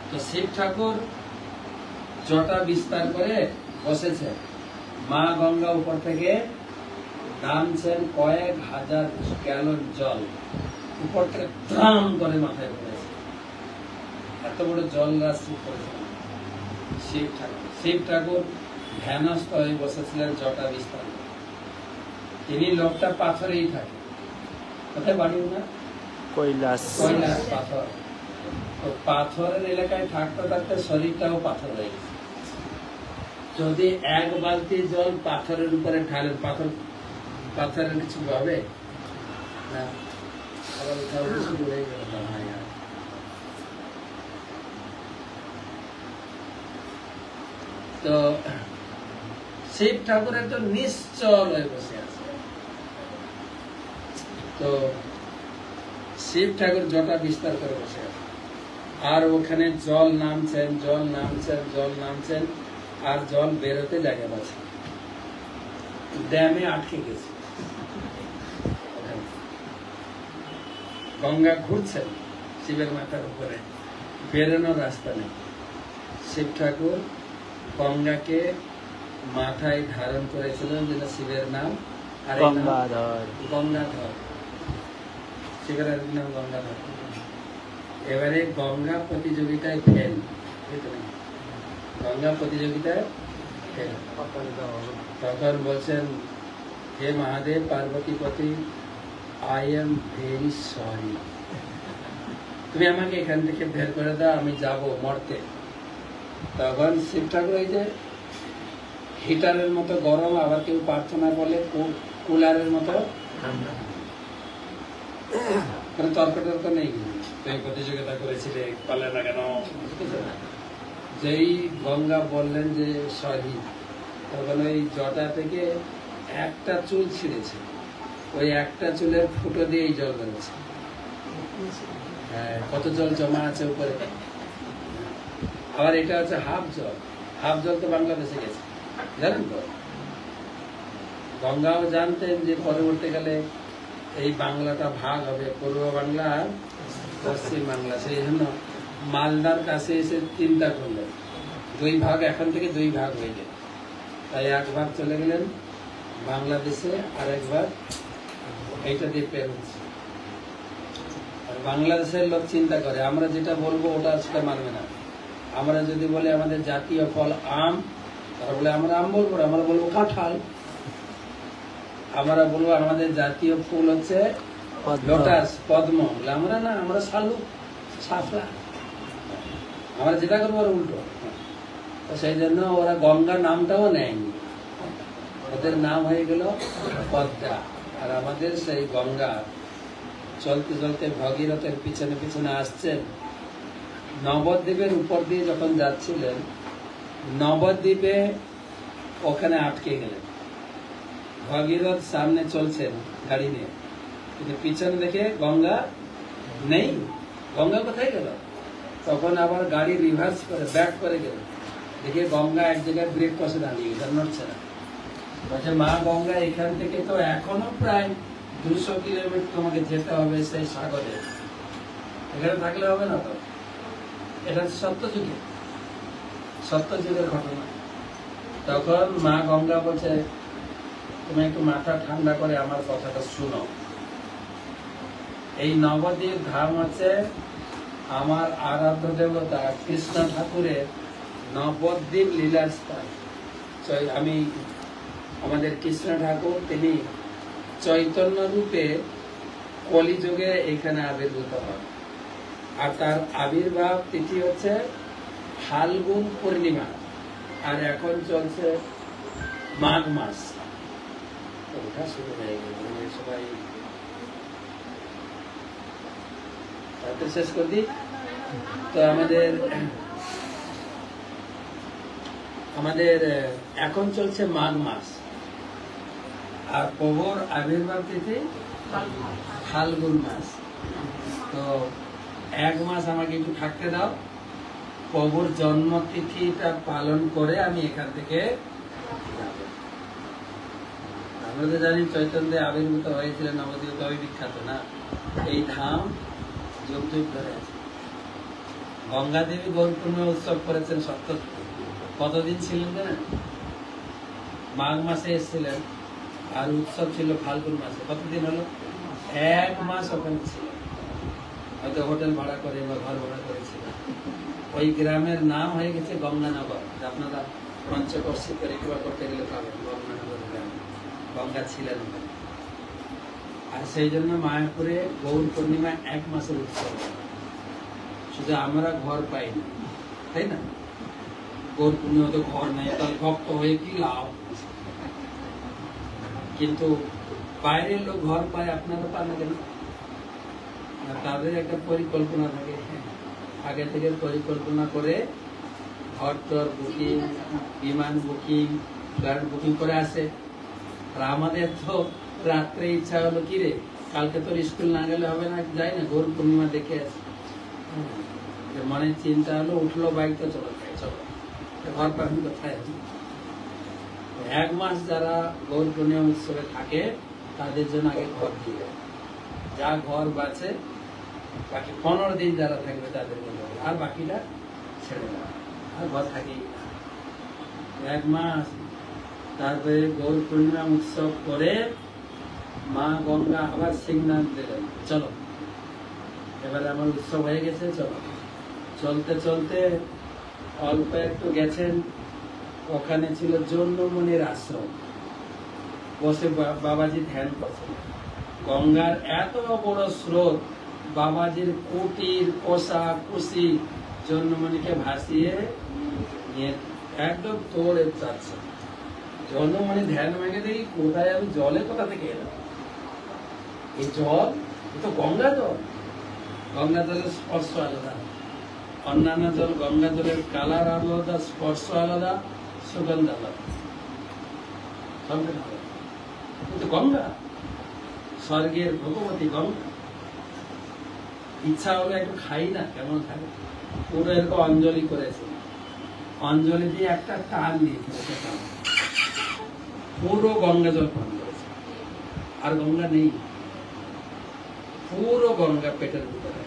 তো শিব ঠাকুর জটা বিস্তার করে বসেছে, মা গঙ্গা উপর থেকে নামছেন কয়েক হাজার গ্যালন জল উপর থেকে ত্রাম করে মাথায় পড়েছে। এত বড় জল রাশি করেছে শিব ঠাকুর। শিব ঠাকুর ধ্যানস্থ হয়ে বসেছিলেন জটা বিস্তার করে। তিনি লোকটা পাথরেই থাকে, কোথায় বাড়ি না
কৈলাস
কৈলাস পাথর। তো পাথরের এলাকায় থাকতে থাকতে শরীরটাও পাথর হয়ে গেছে। যদি এক বালতি জল পাথরের উপরে ঢালেন, পাথরের কিছু হবে না, আবার ওটাও কিছু উড়ে গেল। তো শিব ঠাকুরের তো নিশ্চল হয়ে বসে আছে। তো শিব ঠাকুর জটা বিস্তার করে বসে আছে, আর ওখানে জল নামছেন জল নামছেন জল নামছেন, আর জল বেরোতে জায়গা পাচ্ছে, ড্যামে আটকে গেছে। গঙ্গা ঘুরছেন শিবের মাথার উপরে, বেরোনোর রাস্তা নেই। শিব ঠাকুর গঙ্গাকে মাথায় ধারণ করেছিলেন, যেটা শিবের নাম, আর
গঙ্গাধর।
গঙ্গাধর, শিবের নাম গঙ্গাধর। এবারে গঙ্গা প্রতিযোগিতায় ফেল, গঙ্গা প্রতিযোগিতায় ফেল। তখন বলছেন, হে Mahadev Parvatipati, I am very sorry, তুমি আমাকে এখান থেকে বের করে দাও, আমি যাব মরতে। তখন শিব ঠাকুর এই যে হিটারের মতো গরম, আবার কেউ প্রার্থনা বলে কুলারের মতো, তর্ক টর্ক নেই। তুমি প্রতিযোগিতা করেছিলে, পারলে না কেন? যেই গঙ্গা বললেন যে সরি, তখন ওই জটা থেকে একটা চুল ছিঁড়েছে, ওই একটা চুলের ফুটো দিয়ে এই জল বেরোচ্ছে। হ্যাঁ, কত জল জমা আছে উপরে। আবার এটা হচ্ছে হাফ জল, হাফ জল তো বাংলাদেশে গেছে, জানেন তো। গঙ্গাও জানতেন যে পরবর্তীকালে এই বাংলাটা ভাগ হবে, পূর্ব বাংলা আর পশ্চিম বাংলা। সেই জন্য মালদার কাছে এসে চিন্তা করলেন, দুই ভাগ, এখন থেকে দুই ভাগ হয়ে যায়। তাই এক ভাগ চলে গেলেন বাংলাদেশে, আর এক ভাগ এইটা দিয়ে পের হচ্ছে। আর বাংলাদেশের লোক চিন্তা করে, আমরা যেটা বলবো ওটা সেটা মানবে না। আমরা যদি বলি আমাদের জাতীয় ফল আম, তারা বলে আমরা আম বলবো না, আমরা বলবো কাঁঠাল। আমরা বলবো আমাদের জাতীয় ফুল হচ্ছে লোটাস, পদ্ম, বলে আমরা না, আমরা শালুক, শাপলা। আমরা যেটা করবো ওরা উল্টো। তো সেই জন্য ওরা গঙ্গা নামটাও নেয়নি, ওদের নাম হয়ে গেল পদ্মা। আর আমাদের সেই গঙ্গা চলতে চলতে ভগীরথের পিছনে পিছনে আসছেন। নবদ্বীপের উপর দিয়ে যখন যাচ্ছিলেন, নবদ্বীপে ওখানে আটকে গেলেন। ভগীরথ সামনে চলছেন গাড়ি নিয়ে, কিন্তু পিছনে দেখে গঙ্গা নেই। গঙ্গা কোথায় গেল? তখন আবার গাড়ি রিভার্স করে ব্যাক করে গেল, দেখে গঙ্গা এক জায়গায় ব্রেক কষে দাঁড়িয়ে গেছে, নড়ছে না। বলছে মা গঙ্গা এখান থেকে তো এখনো প্রায় 200 কিলোমিটার তোমাকে যেতে হবে সেই সাগরে, এখানে থাকলে হবে না তো। এটা সত্যযুগের ঘটনা। তখন মা গঙ্গা বলছে তুমি একটু মাথা ঠান্ডা করে আমার কথাটা শুনো। এই নবদ্বীপ ধাম হচ্ছে আমার আরাধ্য দেবতা কৃষ্ণ ঠাকুরের নবদ্বীপ লীলার স্থান। আমি আমাদের কৃষ্ণ ঠাকুর তিনি চৈতন্য রূপে কলিযুগে এখানে আবির্ভূত হন, আর তার আবির্ভাব তিথি হচ্ছে ফাল্গুন পূর্ণিমা, আর এখন চলছে মাঘ মাস। ওঠা শুরু হয়ে গেল, সবাই শেষ করে দিই। তো আমাদের এখন চলছে মাঘ মাস, আর প্রভুর আবির্ভাব তিথি ফাল্গুন মাস। তো 1 মাস আমাকে একটু থাকতে দাও, প্রভুর জন্মতিথিটা পালন করে আমি এখান থেকে যাব। আমরা তো জানি চৈতন্য আবির্ভূত হয়েছিলেন নবদ্বীপ, কবি বিখ্যাত না? এই ধাম যুগ যুগ ধরে আছে। গঙ্গা দেবী গৌর পূর্ণিমা উৎসব করেছেন 70। কতদিন ছিলেন জানেন? মাঘ মাসে এসেছিলেন, আর উৎসব ছিল ফাল্গুন মাসে। কতদিন হলো? 1 মাস ওখানে ছিল, হয়তো হোটেল ভাড়া করে বা ঘর ভাড়া করেছিল। ওই গ্রামের নাম হয়ে গেছে গঙ্গানগর। আপনারা পঞ্চকর্ষী পরিক্রমা করতে গেলে পাবেন গঙ্গানগর গ্রামে, গঙ্গা ছিলেন। আর সেই জন্য মায়াপুরে গৌর পূর্ণিমা 1 মাসের উৎসব। শুধু আমরা ঘর পাইনি, তাই না? গৌর পূর্ণিমা তো ঘর নেই, তাহলে ভক্ত হয়ে কি লাভ? কিন্তু বাইরের লোক ঘর পায়, আপনারা পান না কেন? তাদের একটা পরিকল্পনা থাকে, আগে থেকে পরিকল্পনা করে ঘর টর বুকিং, বিমান বুকিং, ফ্লাইট বুকিং করে আসে। আর আমাদের তো রাত্রে ইচ্ছা হলো কি রে, কালকে তোর স্কুল না গেলে হবে না, যাই না গৌর পূর্ণিমা দেখে আসে। মনে চিন্তা হলো, উঠলো বাইক, তো চলো চলো, ঘর পাবেন কোথায়? 1 মাস যারা গৌর পূর্ণিমা উৎসবে থাকে তাদের জন্য আগে ঘর দিয়ে, যা ঘর বাঁচে বাকি 15 দিন যারা থাকবে তাদের জন্য, আর বাকিটা ছেড়ে দেওয়া, আর ঘর থাকেই 1 মাস। তারপরে গৌর পূর্ণিমা উৎসব করে মা গঙ্গা আবার সিগন্যাল দিলেন, চলো এবারে আমার উৎসব হয়ে গেছে, চলো। চলতে চলতে অল্প একটু গেছেন, ওখানে ছিল জৈনমুনির আশ্রম, বসে বাবাজি ধ্যান করছেন। গঙ্গার এত বড় স্রোত, বাবাজির কুটির কোষা কুশি জৈনমুনিকে ভাসিয়ে নিয়ে একদম তোড়ে যাচ্ছে। জৈনমুনি ধ্যান ভেঙে দেখি কোথায় আমি জলে কোথা থেকে এলাম? এই জল তো গঙ্গা জল। গঙ্গা জলের স্পর্শ আলাদা, অন্যান্য জল গঙ্গা জলের কালার আলাদা, স্পর্শ আলাদা, সুগন্ধ আলাদা, কিন্তু গঙ্গা স্বর্গের ভগবতী গঙ্গা। ইচ্ছা হলে একটু খাই না, কেমন খাই? পুরো এরকম অঞ্জলি করেছে, অঞ্জলি দিয়ে একটা টান দিয়েছে, পুরো গঙ্গা জল পান করেছে। আর গঙ্গা নেই, পুরো গঙ্গা পেটের ভিতরে।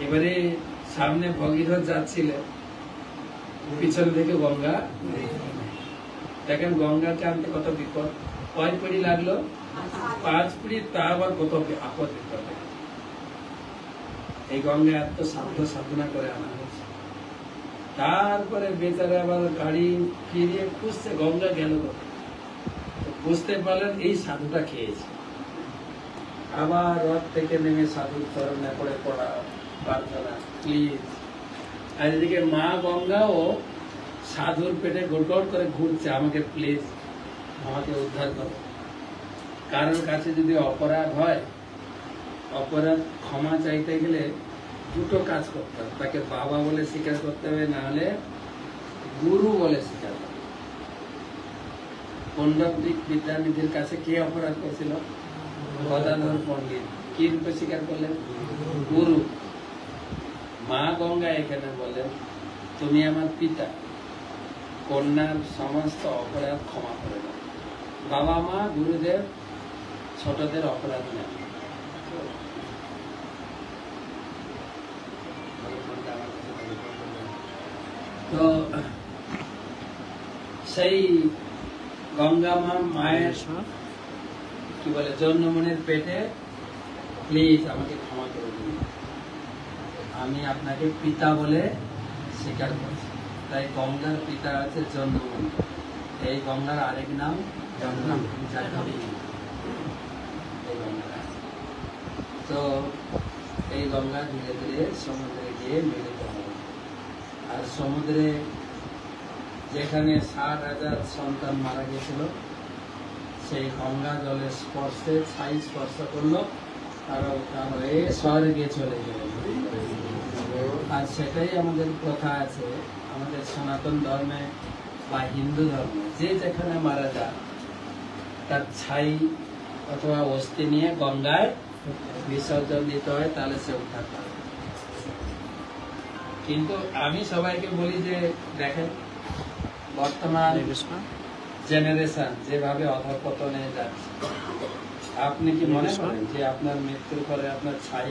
এবারে সামনে ভগীরথ যাচ্ছিলেন, পিছন থেকে গঙ্গা দেখেন। গঙ্গাকে আনতে কত বিপদ, কয় পিড়ি লাগলো? 5 পিড়ি, তা আবার কত আপদ বিপদ। এই গঙ্গা এত সাধনা করে আনা হয়েছে। তারপরে বেচারা আবার গাড়ি ফিরিয়ে খুঁজছে গঙ্গা গেল কোথায়। বুঝতে পারলেন এই সাধুটা খেয়েছে। আবার রথ থেকে নেমে সাধুর চরণে পড়ে পড়া প্রার্থনা, প্লিজ। আর এদিকে মা গঙ্গাও সাধুর পেটে গোড়গড় করে ঘুরছে, আমাকে প্লিজ, আমাকে উদ্ধার করো। কারোর কাছে যদি অপরাধ হয়, অপরাধ ক্ষমা চাইতে গেলে দুটো কাজ করতে হবে, তাকে বাবা বলে স্বীকার করতে হবে, না হলে গুরু বলে স্বীকার করতে হবে। পণ্ডিত বিদ্যানিধির কাছে কে অপরাধ করেছিল? গদাধর পণ্ডিত। কি রূপে স্বীকার করলেন? গুরু। মা গঙ্গা এখানে বলেন, তুমি আমার পিতা, কন্যার সমস্ত অপরাধ ক্ষমা করে দাও। বাবা মা গুরুদেব ছোটদের অপরাধ নেন। তো সেই গঙ্গা মা মায়ের কি বলে জন্মমনের পেটে, প্লিজ আমাকে ক্ষমা করে দিন, আমি আপনাকে পিতা বলে স্বীকার করছি। তাই গঙ্গার পিতা আছে জন্মমনি। এই গঙ্গার আরেক নাম জাহ্নবী। এই গঙ্গা, তো এই গঙ্গা ধীরে ধীরে সমুদ্রে গিয়ে মিলিত হবে। আর সমুদ্রে যেখানে 60,000 সন্তান মারা গেছিল, সেই গঙ্গা জলের স্পর্শে ছাই স্পর্শ করলো, তার হয়ে স্বর্গে চলে গেল। আর সেটাই আমাদের প্রথা আছে, আমাদের সনাতন ধর্মে বা হিন্দু ধর্মে, যে যেখানে মারা যায় তার ছাই অথবা অস্থি নিয়ে গঙ্গায় বিসর্জন দিতে হয়, তাহলে সে উদ্ধার পাবে। কিন্তু আমি সবাইকে বলি যে দেখেন, বর্তমান জেনারেশন যেভাবে অধঃপতনে যাচ্ছে, আপনি কি মনে করেন যে আপনার মৃত্যুর পরে আপনার ছাই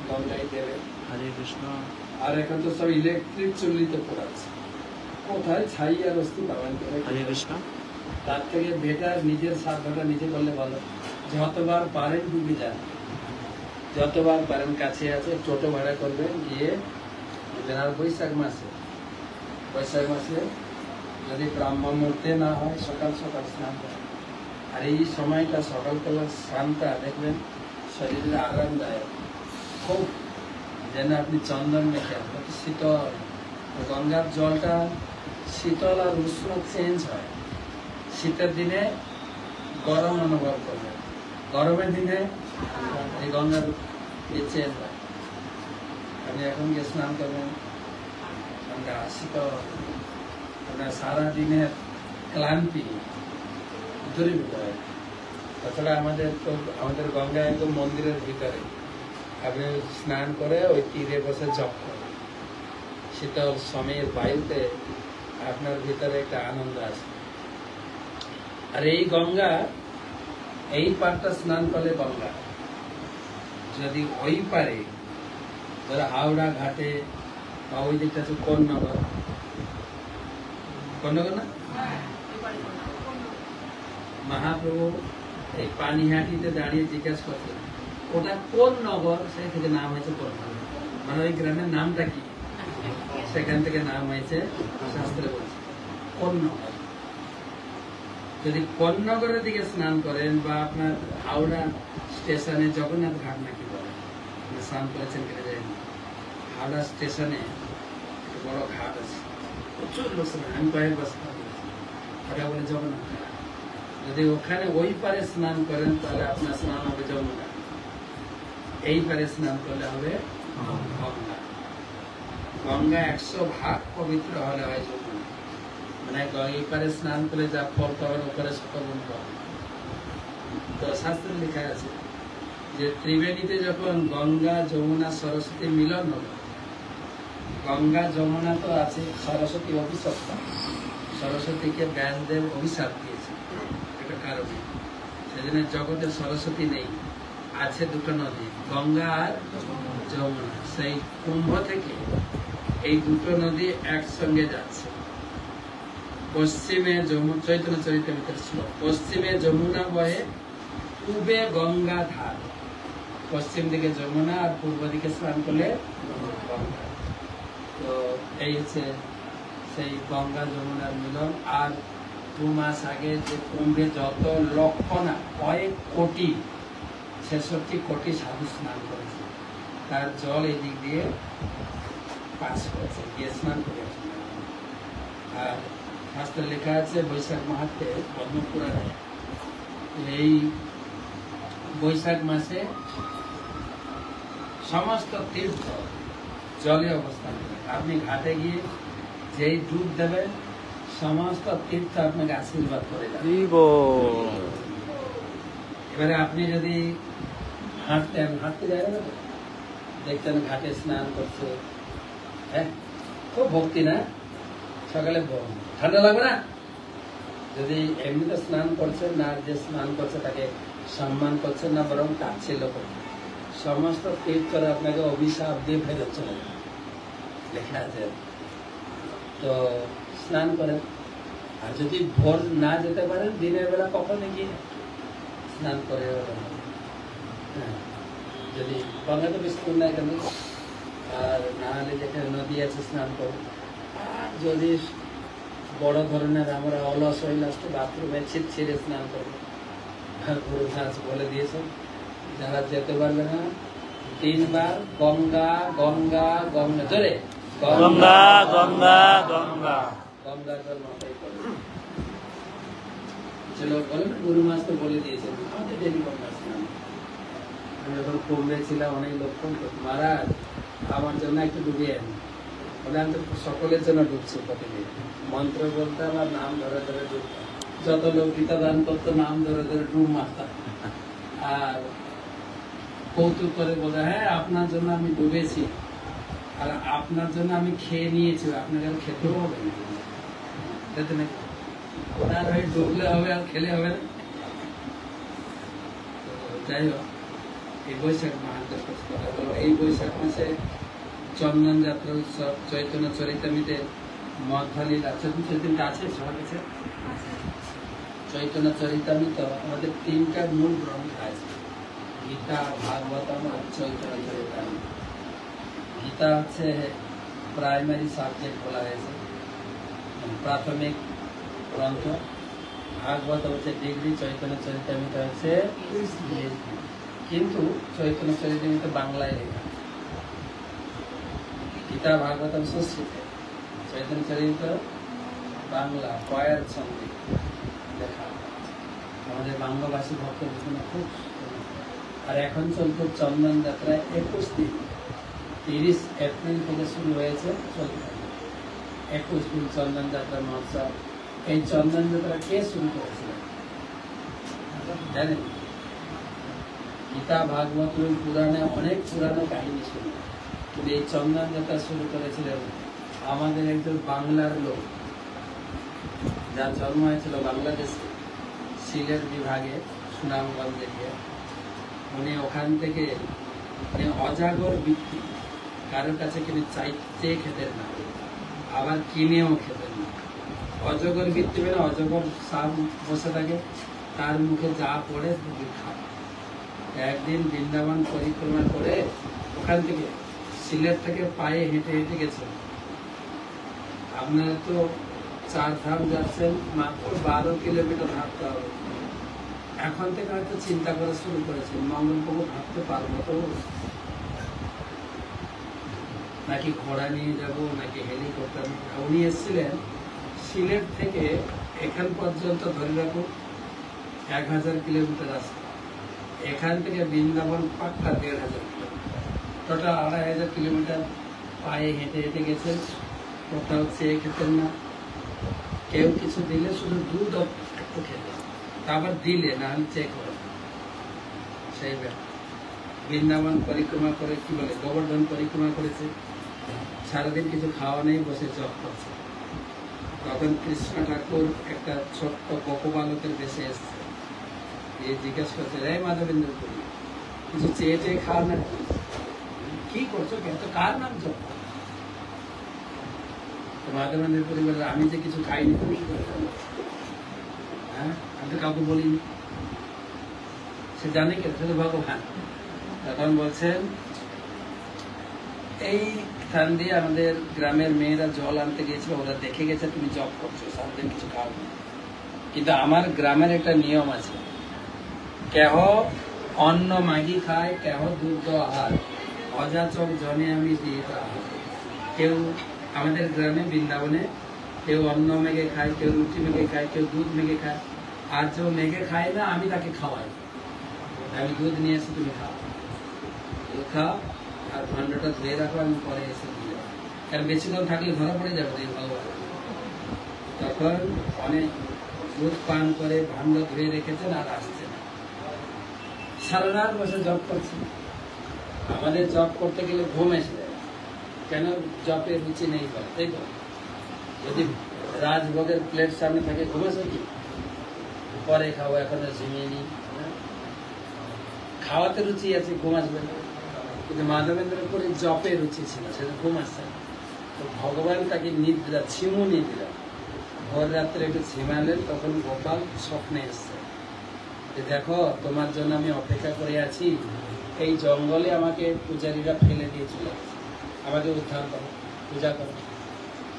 গঙ্গায় দেবে?
হরে কৃষ্ণ।
আর এখন তো সব ইলেকট্রিক চুল্লিতে পোড়াচ্ছে, কোথায় ছাই আর অস্থি পাবেন?
হরে কৃষ্ণ।
তার থেকে বেটার নিজের সাধ্যটা নিজে করলে ভালো। যতবার পারেন ডুবে যান, যতবার পারেন, কাছে আছে টোটো ভাড়া করবেন, গিয়ে আর বৈশাখ মাসে যদি ব্রাহ্ম মুহূর্তে না হয়, সকাল সকাল স্নান করেন। আর এই সময়টা সকালবেলার স্নানটা দেখবেন শরীরে আরামদায়ক, খুব যেন আপনি চন্দন মেখে, শীতল। গঙ্গার জলটা শীতল আর উষ্ণ চেঞ্জ হয়। শীতের দিনে গরম অনুভব করবে, গরমের দিনে এই গঙ্গার চেঞ্জ হয়। আপনি এখন গিয়ে স্নান করবেন, গঙ্গা শীতল, আপনার সারাদিনের ক্লান্তি দূরীভূত হয়। তাছাড়া আমাদের গঙ্গা একদম মন্দিরের ভিতরে, আপনি স্নান করে ওই তীরে বসে জপ করেন, শীতল সময়ের বায়ুতে আপনার ভিতরে একটা আনন্দ আছে। আর এই গঙ্গা, এই পারটা স্নান করলে গঙ্গা, যদি ওই পারে ধরো হাওড়া ঘাটে বা ওই দিকটা আছে কোন্নগর না, মহাপ্রভু এই পানিহাটিতে দাঁড়িয়ে জিজ্ঞাসা করছেন ওটা কোন নগর, সেই থেকে নাম হয়েছে কোন্নগর। মানে ওই গ্রামের নামটা কি, সেখান থেকে নাম হয়েছে, শাস্ত্রে বলছে কোন্নগর। যদি কোন্নগরের দিকে স্নান করেন, বা আপনার হাওড়া স্টেশনে জগন্নাথ ঘাট নাকি বলে, স্নান করেছেন কেটে যায়নি, হাওড়া স্টেশনে একটা বড় ঘাট আছে, প্রচুর লোক স্নান, আমি কয়েকবার স্নান করেছি, ওটা বলে জগন্নাথ ঘাট। যদি ওখানে ওই পারে স্নান করেন, তাহলে আপনার স্নান হবে যমুনা, এই পারে স্নান করলে হবে গঙ্গা। গঙ্গা 100 ভাগ পবিত্র হলে হয় যমুনা। মানে এই পারে স্নান করে যা ফল পাবেন, ওপারে শতগুণ পাবেন। তো শাস্ত্রে লেখা আছে যে ত্রিবেণীতে যখন গঙ্গা যমুনা সরস্বতী মিলন হলো, গঙ্গা যমুনা তো আছে, সরস্বতী অভিশপ্ত, সরস্বতীকে ব্যাসদেব অভিশাপ দিয়েছে একটা কারণে, সেজন্য জগতে সরস্বতী নেই, আছে দুটো নদী, গঙ্গা আর যমুনা। সেই কুম্ভ থেকে এই দুটো নদী একসঙ্গে যাচ্ছে। পশ্চিমে চৈতন্য চরিতামৃতের শ্লোক, পশ্চিমে যমুনা বহে পূবে গঙ্গা ধার। পশ্চিম দিকে যমুনা আর পূর্ব দিকে স্নান করলে গঙ্গা। তো এই হচ্ছে সেই গঙ্গা যমুনার মিলন। আর 2 মাস আগে যে কুম্ভে যত লক্ষ না কয়েক কোটি, 66 কোটি সাধু স্নান করেছে, তার জল এই দিক দিয়ে পাস করেছে, গিয়ে স্নান করেছে। আর শাস্ত্রে লেখা আছে বৈশাখ মাহাত্মে পদ্মপুরাণে, এই বৈশাখ মাসে সমস্ত তীর্থ জলে অবস্থান করবে। আপনি ঘাটে গিয়ে যেই ডুব দেবেন সমস্ত তীর্থ আপনাকে আশীর্বাদ করে যাবে।
জীব
এবারে আপনি যদি হাঁটতে যাবেন না তো? দেখতেন ঘাটে স্নান করছে, হ্যাঁ খুব ভক্তি না? সকালে ঠান্ডা লাগবে না? যদি এমনিতে স্নান করছেন না, যে স্নান করছে তাকে সম্মান করছেন না, বরং তাচ্ছিল্য করছেন, সমস্ত তীর্থরা আপনাকে অভিশাপ দিয়ে ফেরত চলে যাবে, লেখা আছে। তো স্নান করেন। আর যদি ভোর না যেতে পারেন, দিনের বেলা কখনো গিয়ে স্নান করে হ্যাঁ, যদি গঙ্গা তো বেশি দূর নাই কেন, আর না হলে যেখানে নদী আছে স্নান করুন। আর যদি বড় ধরনের আমরা অলস হইলে আসতে বাথরুমে ছিঁড়ে স্নান করবো। গুরু ঘাস বলে দিয়েছেন যারা যেতে পারবে না 3 বার গঙ্গা গঙ্গা গঙ্গা জোরে
গঙ্গা গঙ্গা গঙ্গা
গঙ্গা জল মাথায় করে চলো বলেন। গুরু মাস তো বলে দিয়েছেন আমাদের ডেলি গঙ্গা স্নান। আমি যখন কুম্ভে ছিলাম অনেক লক্ষণ মহারাজ আমার জন্য একটু ডুবিয়ে আনি বলে, আমি তো সকলের জন্য ডুবছি প্রতিদিন। মন্ত্র বলতাম আর নাম ধরে ধরে ডুবতাম। যত লোক গীতা দান করতো নাম ধরে ধরে ডুব মারতাম। আর কৌতুক করে বলে, হ্যাঁ আপনার জন্য আমি ডুবেছি আর আপনার জন্য আমি খেয়ে নিয়েছি, আপনাকে আর খেতেও হবে না। তার হয়ে ডুবলে হবে আর খেলে হবে না। যাই হোক, এই বৈশাখ মাহাত্মের কথা বলো। এই বৈশাখ মাসে চন্দন যাত্রা উৎসব, চৈতন্য চরিতামিতে মধ্যালীর চৈতন্য আছে সবার কাছে। চৈতন্য চরিতামিত আমাদের 3টা মূল গ্রন্থ আছে, গীতা, ভাগবতম আর চৈতন্য চরিতামিত। গীতা হচ্ছে প্রাইমারি সাবজেক্ট বলা হয়েছে, প্রাথমিক গ্রন্থ। ভাগবত হচ্ছে ডিগ্রি, চৈতন্য চরিতামিত হচ্ছে কিন্তু চৈতন্য চরিতামিত বাংলায় লেখা। গীতা ভাগবতম সংস্কৃতে, চৈতন্য চরিত বাংলা কয়ার সঙ্গে লেখা। আমাদের বাংলাভাষী ভক্তদের জন্য খুব। আর এখন চলছে চন্দন যাত্রা 21 দিন, 30 এপ্রিল থেকে শুরু হয়েছে, চলতে থাকবে 21 দিন চন্দন যাত্রা মহোৎসব। এই চন্দন যাত্রা কে শুরু করেছিলেন জানেন? গীতা ভাগবত পুরাণে অনেক পুরানো কাহিনী শুনে, কিন্তু এই চন্দন যাত্রা শুরু করেছিলেন আমাদের একজন বাংলার লোক, যার জন্ম হয়েছিল বাংলাদেশে, সিলেট বিভাগে সুনামগঞ্জে গিয়ে। উনি ওখান থেকে অজাগর বৃত্তি, কারোর কাছে কিনে চেয়ে খেতেন না, আবার কিনেও খেতেন না। অজগর বৃত্তি মানে অজগর সাপ বসে থাকে, তার মুখে যা পড়ে খায়। একদিন বৃন্দাবন পরিক্রমা করে ওখান থেকে সিলেট থেকে পায়ে হেঁটে হেঁটে গেছেন। আপনারা তো 4 ধাম যাচ্ছেন, মাত্র 12 কিলোমিটার হাঁটতে হবে। এখন থেকে হয়তো চিন্তা করা শুরু করেছেন, মঙ্গলপ্রভু ভাবতে পারবো তো, নাকি ঘোড়া নিয়ে যাব, নাকি হেলিকপ্টার। উনি এসেছিলেন সিলেট থেকে এখান পর্যন্ত ধরে রাখুন 1000 কিলোমিটার রাস্তা। এখান থেকে বৃন্দাবন পাক্কা 1500 কিলোমিটার, টোটাল 2500 কিলোমিটার পায়ে হেঁটে হেঁটে গেছেন। কোথাও চেয়ে খেতেন না, কেউ কিছু দিলে শুধু দুধ একটু খেতেন, আবার দিলে না হলে চেক করে। সেই বৃন্দাবন পরিক্রমা করে, কি বলে গোবর্ধন পরিক্রমা করেছে, সারাদিন কিছু খাওয়া নেই, বসে জপ করছে। তখন কৃষ্ণ ঠাকুর একটা ছোট্ট গোপবালকের দেশে এসছে, দিয়ে জিজ্ঞেস করছে, রে মাধবেন্দ্র পুরী, কিছু চেয়ে চেয়ে খাওয়া না, কি করছো, কেন কার নাম জপ? মাধবেন্দ্র পুরী বলে, আমি যে কিছু খাইনি তুমি কি করে জানো? হ্যাঁ, আমি তো কাউকে বলিনি। সে জানে কেন? সে তো ভগবান। তখন বলছেন, এই স্থান দিয়ে আমাদের গ্রামের মেয়েরা জল আনতে গিয়েছিল, ওরা দেখে গেছে তুমি জব করছো, সারাদিন কিছু খাও না। কিন্তু আমার গ্রামের একটা নিয়ম আছে, কেহ অন্ন মাগি খায়, কেহ দুগ্ধ আহার, অযাচক জনে আমি দিয়ে আহার। কেউ আমাদের গ্রামে বৃন্দাবনে কেউ অন্ন মেঘে খায়, কেউ রুটি মেঘে খায়, কেউ দুধ মেঘে খায়। আর যে মেঘে খায় না, আমি তাকে খাওয়াই। আমি দুধ নিয়ে এসে তুমি খাও, দুধ খাও, আর ভাণ্ডটা ধুয়ে রাখো, আমি পরে এসে দিয়ে যাবো। কারণ বেশিক্ষণ থাকলে ধরা পড়ে যাবে রে ভগবান। তখন অনেক দুধ পান করে ভাণ্ড ধুয়ে রেখেছেন আর আসছে না। সারা রাত বসে জব করছে। আমাদের জব করতে গেলে ঘুম এসে যায়, কেন জবে রুচি নেই বলে, তাই তো? যদি রাজভোগের প্লেট সামনে থাকে ঘুমাস কি? পরে খাবো, এখনো ঝিমিয়ে নি। খাওয়াতে রুচি আছে, ঘুম আসবে না। কিন্তু মাধবেন্দ্র পুরীর জপে রুচি ছিল, সেটা ঘুম আসছে না। তো ভগবান তাকে নিদ্রা, ছিমু নিদ্রা, ভোর রাত্রে একটু ছিমালেন। তখন গোপাল স্বপ্নে এসছে যে দেখো, তোমার জন্য আমি অপেক্ষা করে আছি, এই জঙ্গলে আমাকে পূজারীরা ফেলে দিয়ে চলে গেছে, আমাকে উদ্ধার করো, পূজা করো।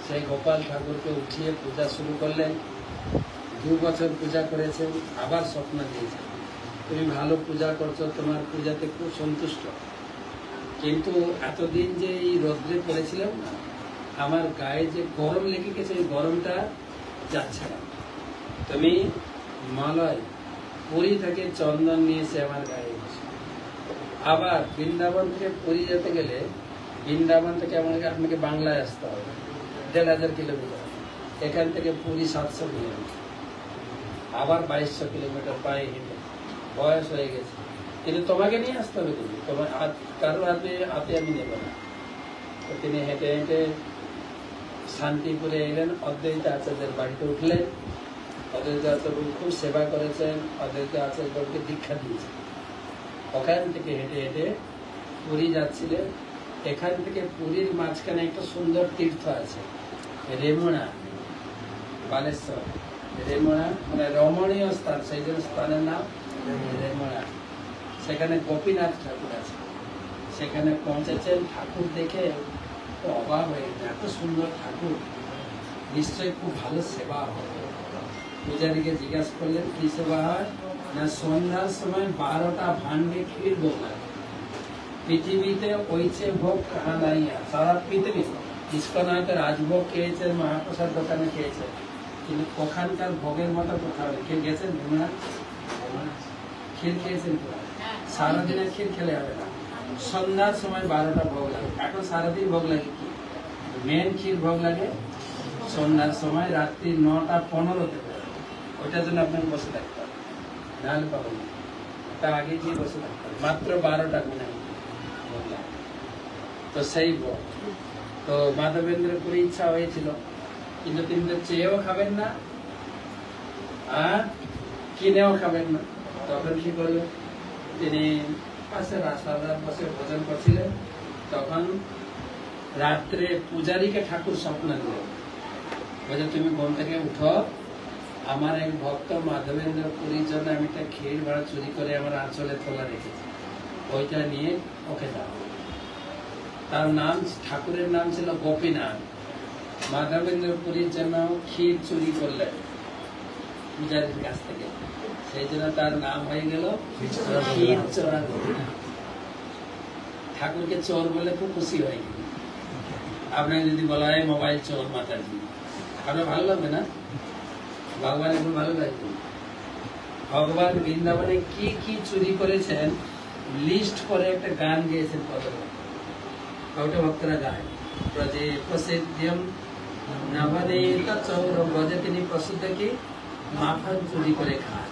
সেই গোপাল ঠাকুরকে উঠিয়ে পূজা শুরু করলেন। 2 বছর পূজা করেছেন, আবার স্বপ্ন দিয়েছেন, তুমি ভালো পূজা করছো, তোমার পূজাতে খুব সন্তুষ্ট। কিন্তু এতদিন যে এই রৌদ্রে পড়েছিলাম না, আমার গায়ে যে গরম লেগে গেছে, এই গরমটা যাচ্ছে না। তুমি মালয় পুরী থেকে চন্দন নিয়েছে আমার গায়ে বসে। আবার বৃন্দাবন থেকে পুরী যেতে গেলে, বৃন্দাবন থেকে আপনাকে বাংলায় আসতে হবে, 1500 কিলোমিটার। এখান থেকে পুরী 700 কিলোমিটার, আবার 2200 কিলোমিটার পায়ে হেঁটে। বয়স হয়ে গেছে, কিন্তু তোমাকে নিয়ে আসতে হবে, কিন্তু তোমার কারোর হাতে আমি নেব না। তো তিনি হেঁটে হেঁটে শান্তিপুরে এলেন, অদ্বৈত আচার্যের বাড়িতে উঠলেন। অদ্বৈত আচার্য খুব সেবা করেছেন, অদ্বৈত আচার্যকে দীক্ষা দিয়েছেন। ওখান থেকে হেঁটে হেঁটে পুরী যাচ্ছিলেন। এখান থেকে পুরীর মাঝখানে একটা সুন্দর তীর্থ আছে, রেমুনা, বালেশ্বর। রেমুনা মানে রমণীয় স্থান, সেই জন্য স্থানের নাম রেমুনা। সেখানে গোপীনাথ ঠাকুর আছে। সেখানে পৌঁছেছেন, ঠাকুর দেখে তো অবাক হয়ে গেছে, এত সুন্দর ঠাকুর, নিশ্চয়ই খুব ভালো সেবা হয়। পূজারীকে জিজ্ঞাসা করলেন কি সেবা হয়? না, সন্ধ্যার সময় 12টা ভাণ্ডে ক্ষীর ভোগ লাগে। পৃথিবীতে ওইছে ভোগ কাহা নাই, সারা পৃথিবী ইস্কন হয়তো রাজভোগ খেয়েছেন, মহাপ্রসাদ দোকানে খেয়েছেন, কিন্তু ওখানকার ভোগের মতো কোথাও নেই। খেয়ে গেছেন ক্ষীর খেয়েছেন? সারাদিনে ক্ষীর খেলে হবে না, সন্ধ্যার সময় 12টা ভোগ লাগে। এখন সারাদিন ভোগ লাগে কি? মেন ক্ষীর ভোগ লাগে সন্ধ্যার সময়, রাত্রি 9:15 ওইটার জন্য আপনাকে বসে থাকতে হবে, নাহলে পাবেন না। তার আগে গিয়ে বসে থাকতে হবে, মাত্র 12টা গুণে ভোগ লাগে। তো সেই ভোগ তো মাধবেন্দ্রপুরী ইচ্ছা হয়েছিল, কিন্তু তিনি তো চেয়েও খাবেন না আর কিনেও খাবেন না। তখন কি করলেন? তিনি পাশে রাস্তার পাশে ভোজন করছিলেন। তখন রাত্রে পূজারীকে ঠাকুর স্বপ্ন দিলেন, বলছে তুমি ঘুম থেকে উঠো, আমার এক ভক্ত মাধবেন্দ্র পুরীর জন্য আমি একটা ক্ষীর ভাড়া চুরি করে আমার আঁচলে তোলা রেখেছি, ওইটা নিয়ে ওকে দাও। তার নাম, ঠাকুরের নাম ছিল গোপীনাথ। মাধবেন্দ্র পুরীর জন্য ক্ষীর চুরি করলেন পূজারীর কাছ থেকে, সেই জন্য তার নাম হয়ে গেল ক্ষীর চোরা গোপীনাথ। ঠাকুরকে চোর বলে খুব খুশি হয়ে গেল। আপনাকে যদি বলা হয় মোবাইল চোর মাতাজি, আপনার ভালো লাগবে না? ভগবান এখন ভালো লাগবে। ভগবান বৃন্দাবনে কি কি চুরি করেছেন লিস্ট করে একটা গান গেয়েছেন, ওটা ভক্তরা গায়। ব্রজে প্রসিদ্ধম নবনীত চৌর, ব্রজে তিনি প্রসিদ্ধ কি মাখন চুরি করে খান।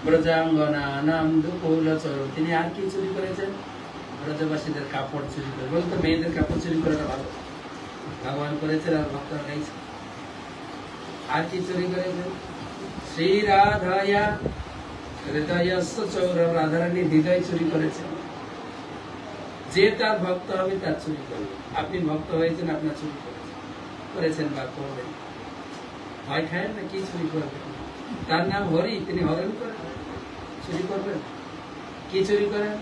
ব্রজাঙ্গনা নাম দুকুল চৌর, তিনি আর কি চুরি করেছেন? ব্রজবাসীদের কাপড় চুরি করে। বলতো মেয়েদের কাপড় চুরি করাটা ভালো, ভগবান করেছেন আর ভক্তরা গাইছে। আর কি চুরি করেছেন? শ্রী রাধায়া হৃদয়স্য চৌর, রাধারানী হৃদয় চুরি করেছেন। যে তার ভক্ত হবে তার চুরি করবে। আপনি ভক্ত হয়েছেন, আপনার চুরি করেছেন বা করবেন, ভয় খায়েন না, কি চুরি করবেন? তার নাম হরি, তিনি হরণ করেন, চুরি করবেন। কি চুরি করেন?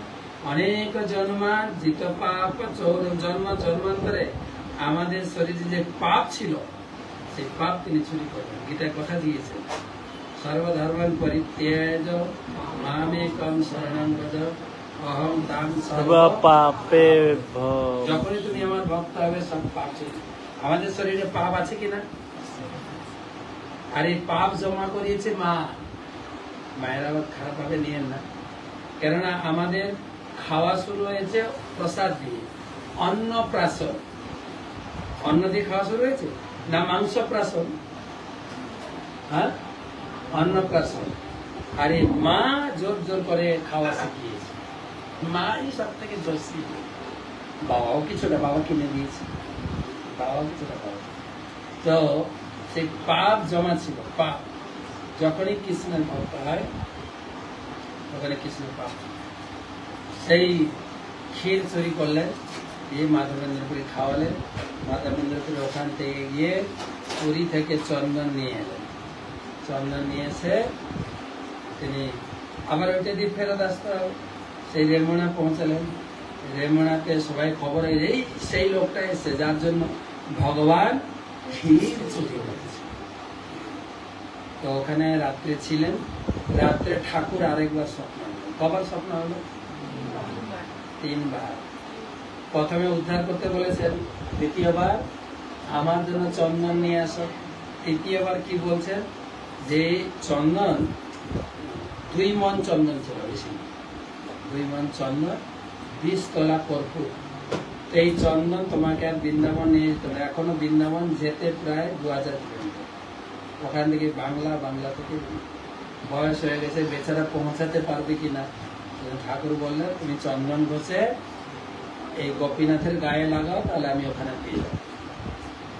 অনেক জন্মার্জিত পাপ চৌর, জন্ম জন্মান্তরে আমাদের শরীরে যে পাপ ছিল সেই পাপ তিনি চুরি করবেন। গীতায় কথা দিয়েছেন, সর্বধর্মান পরিত্যাজ মামেকং শরণং ব্রজ অহং তাং সর্ব
পাপে।
যখনই তুমি আমার ভক্ত হবে সব পাপ চুরি। আমাদের শরীরে পাপ আছে কিনা? আর এই পাপ জমা করিয়েছে মা। মায়ের আবার খারাপ ভাবে নিয়েন না, কেননা আমাদের খাওয়া শুরু হয়েছে প্রসাদ দিয়ে। অন্নপ্রাশন, অন্ন দিয়ে খাওয়া শুরু হয়েছে না মাংস প্রাশন? হ্যাঁ, অন্নপ্রাশন। আরে মা জোর জোর করে খাওয়া শিখিয়েছে, মাই সব থেকে জোশী। বাবাও কিছুটা, বাবা কিনে দিয়েছে, বাবাও কিছুটা পাওয়া। তো সেই পাপ জমা ছিল, পাপ যখনই কৃষ্ণের ভক্ত হয় তখনই কৃষ্ণের পাপ। সেই ক্ষীর চুরি করলেন, দিয়ে মাধবেন্দ্রপুরী খাওয়ালেন। মাধবেন্দ্রপুরী ওখান থেকে গিয়ে পুরী থেকে চন্দন নিয়ে এলেন। চন্দন নিয়ে এসে তিনি আবার ওইটা দিয়ে ফেরত আসতে হবে। সেই রেমুনা পৌঁছালেন। রেমুনাতে সবাই খবর এই সেই লোকটা এসে যার জন্য ভগবান ক্ষীর চুরি করেছে। তো ওখানে রাত্রে ছিলেন। রাত্রে ঠাকুর আরেকবার স্বপ্ন হলো। কবার স্বপ্ন হলো? 3 বার। প্রথমে উদ্ধার করতে বলেছেন, দ্বিতীয়বার আমার জন্য চন্দন নিয়ে আসো। তৃতীয়বার কি বলছেন? যে চন্দন 2 মণ চন্দন ছিল, বেশি 2 মণ চন্দন, 20 তলা কর্পূর। এই চন্দন তোমাকে আর বৃন্দাবন নিয়ে যেতে হবে। এখনো বৃন্দাবন যেতে প্রায় 2000 কিলোমিটার। ওখান থেকে বাংলা থেকে বয়স হয়ে গেছে, বেচারা পৌঁছাতে পারবে কিনা। ঠাকুর বললেন তুমি চন্দন ঘষে এই গোপীনাথের গায়ে লাগাও, তাহলে আমি ওখানে পেয়ে যাবো।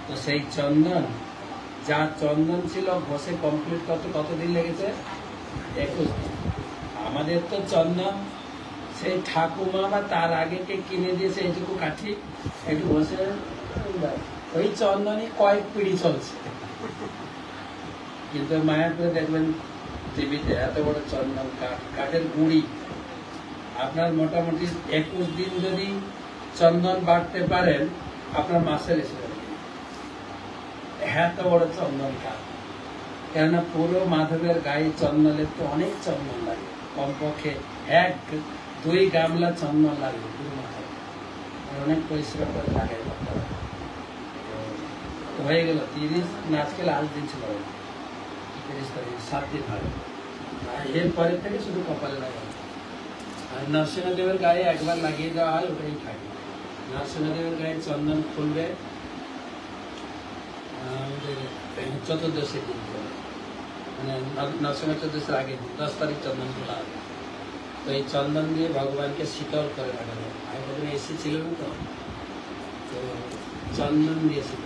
তো সেই চন্দন, যা চন্দন ছিল ঘষে কমপ্লিট করতে কতদিন লেগেছে? 21 দিন। আমাদের তো চন্দন সেই ঠাকুমা বা তার আগে কে কিনে দিয়েছে এইটুকু কাঠি, একটু ঘষে, ওই চন্দনই কয়েক পিড়ি চলছে। কিন্তু মায়াপুরে দেখবেন টিভিতে এত বড় চন্দন কাঠ, কাঠের গুঁড়ি। আপনার মোটামুটি 21 দিন যদি চন্দন বাড়তে পারেন, আপনার মাসের এসে যাবে। এত বড় চন্দন কাঠ। কেননা পুরো মাধবের গায়ে চন্দন লেপতে অনেক চন্দন লাগে, কমপক্ষে 1-2 গামলা চন্দন লাগে পুরো মাথায়। অনেক পরিশ্রম করে লাগাই করতে হবে। তো হয়ে গেল 30, না আজকে লাস্ট দিন ছিল, 30 তারিখ, 7 দিন হয়। এরপরের থেকে শুধু কপালে লাগানো। আর নরসিংহদেবের গায়ে একবার লাগিয়ে দেওয়া হয়, ওটাই থাকে। নরসিংহদেবের গায়ে চন্দন খুলবে চতুর্দশীর দিন, মানে নরসিংহ চতুর্দশীর আগে 10 তারিখ চন্দন খোলা হবে। তো এই চন্দন দিয়ে ভগবানকে শীতল করে রাখা যায়। আগের এসি ছিল না, তো চন্দন দিয়েছিল।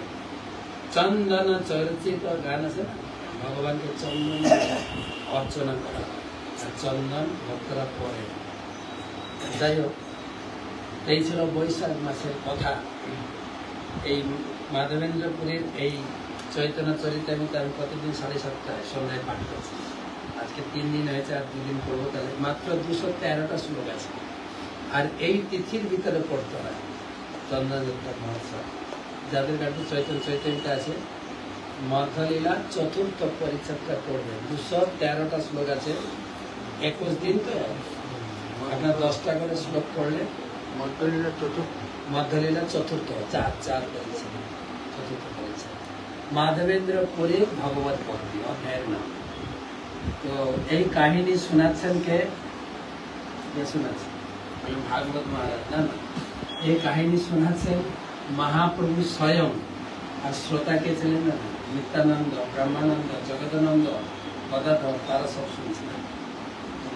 চন্দন চর্চিত গান আছে না, ভগবানকে চন্দন অর্চনা করা, আর চন্দন ভক্তরা পরে। যাই হোক, এই ছিল বৈশাখ মাসের কথা। এই মাধবেন্দ্রপুরীর এই চৈতন্য চরিতামৃত আমি প্রতিদিন 7:30 সন্ধ্যায় পাঠ করছি। আজকে 3 দিন হয়েছে, আর 2 দিন পড়বো। তাহলে মাত্র 213টা শ্লোক আছে। আর এই তিথির ভিতরে পড়তে হয় চন্দনযাত্রা মহোৎসব। যাদের কাছে চৈতন্য চৈতন্যটা আছে, মধ্যলীলা 4র্থ পরিচ্ছেদটা পড়বেন। 213টা শ্লোক আছে, 21 দিন। তো আপনার 10টা করে শ্লোক পড়লে মধ্যলীলা 4র্থ, 4 পরিচ্ছেদ, 4র্থ পরিচ্ছেদ। মাধবেন্দ্রপুরী ভগবত ভক্তি অধ্যায়ের নাম। তো এই কাহিনী শোনাচ্ছেন কে শোনাচ্ছেন? ভাগবত মহারাজ না। এই কাহিনী শোনাচ্ছেন মহাপ্রভু স্বয়ং। আর শ্রোতা কে ছিলেন না? নিত্যানন্দ, ব্রহ্মানন্দ, জগদানন্দ, গদাধর, তারা সব শুনছিলেন।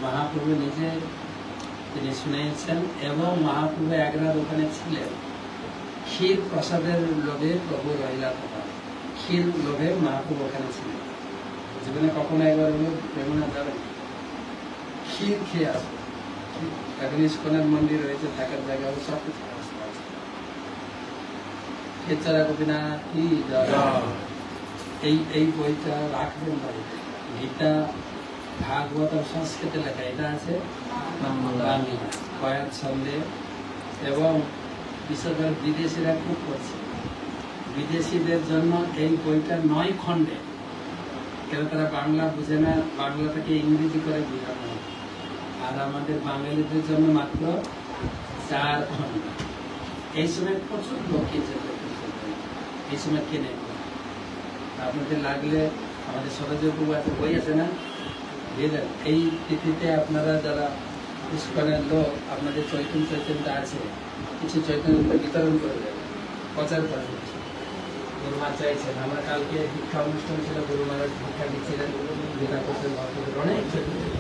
মহাপ্রভু নিজে তিনি শুনেছেন। এবং মহাপ্রভু এক রাত ওখানে ছিলেন। ক্ষীর প্রসাদের লোভে প্রভু রহিলা কথা, ক্ষীর লোভে মহাপ্রভু ওখানে ছিলেন। জীবনে কখনো একবার প্রেমনা যাবেন, ক্ষীর খেয়ে আসবে। এখন ইস্কনের মন্দির রয়েছে, থাকার জায়গা, সব কিছু ব্যবস্থা আছে। এছাড়া গোপীনাথ কি এই বইটা রাখবেন বাড়িতে। গীতা ভাগবত সংস্কৃতে লেখা, এটা আছে বাংলা কয়েক ছন্দে। এবং বিশেষ করে বিদেশিরা খুব করছে। বিদেশিদের জন্য এই বইটা 9 খণ্ডে, কেন তারা বাংলা বুঝে না, বাংলাটাকে ইংরেজি করে বোঝানো হয়। আর আমাদের বাঙালিদের জন্য মাত্র 4 খণ্ড। এই সময় প্রচুর লোক কিনছে, এই সময় কেনে। আপনাদের লাগলে আমাদের সরোজ বই আছে না, দিয়ে দেন। এই তিথিতে আপনারা যারা ইস্কনের লোক আপনাদের চৈতন্যটা আছে, কিছু চৈতন্য বিতরণ করে দেবে, প্রচার করে দিচ্ছে। গুরুমা চাইছেন, আমরা কালকে শিক্ষা অনুষ্ঠান ছিল, গুরুমারা শিক্ষা দিচ্ছিলেন, যেটা করছেন অনেক চৈতন্য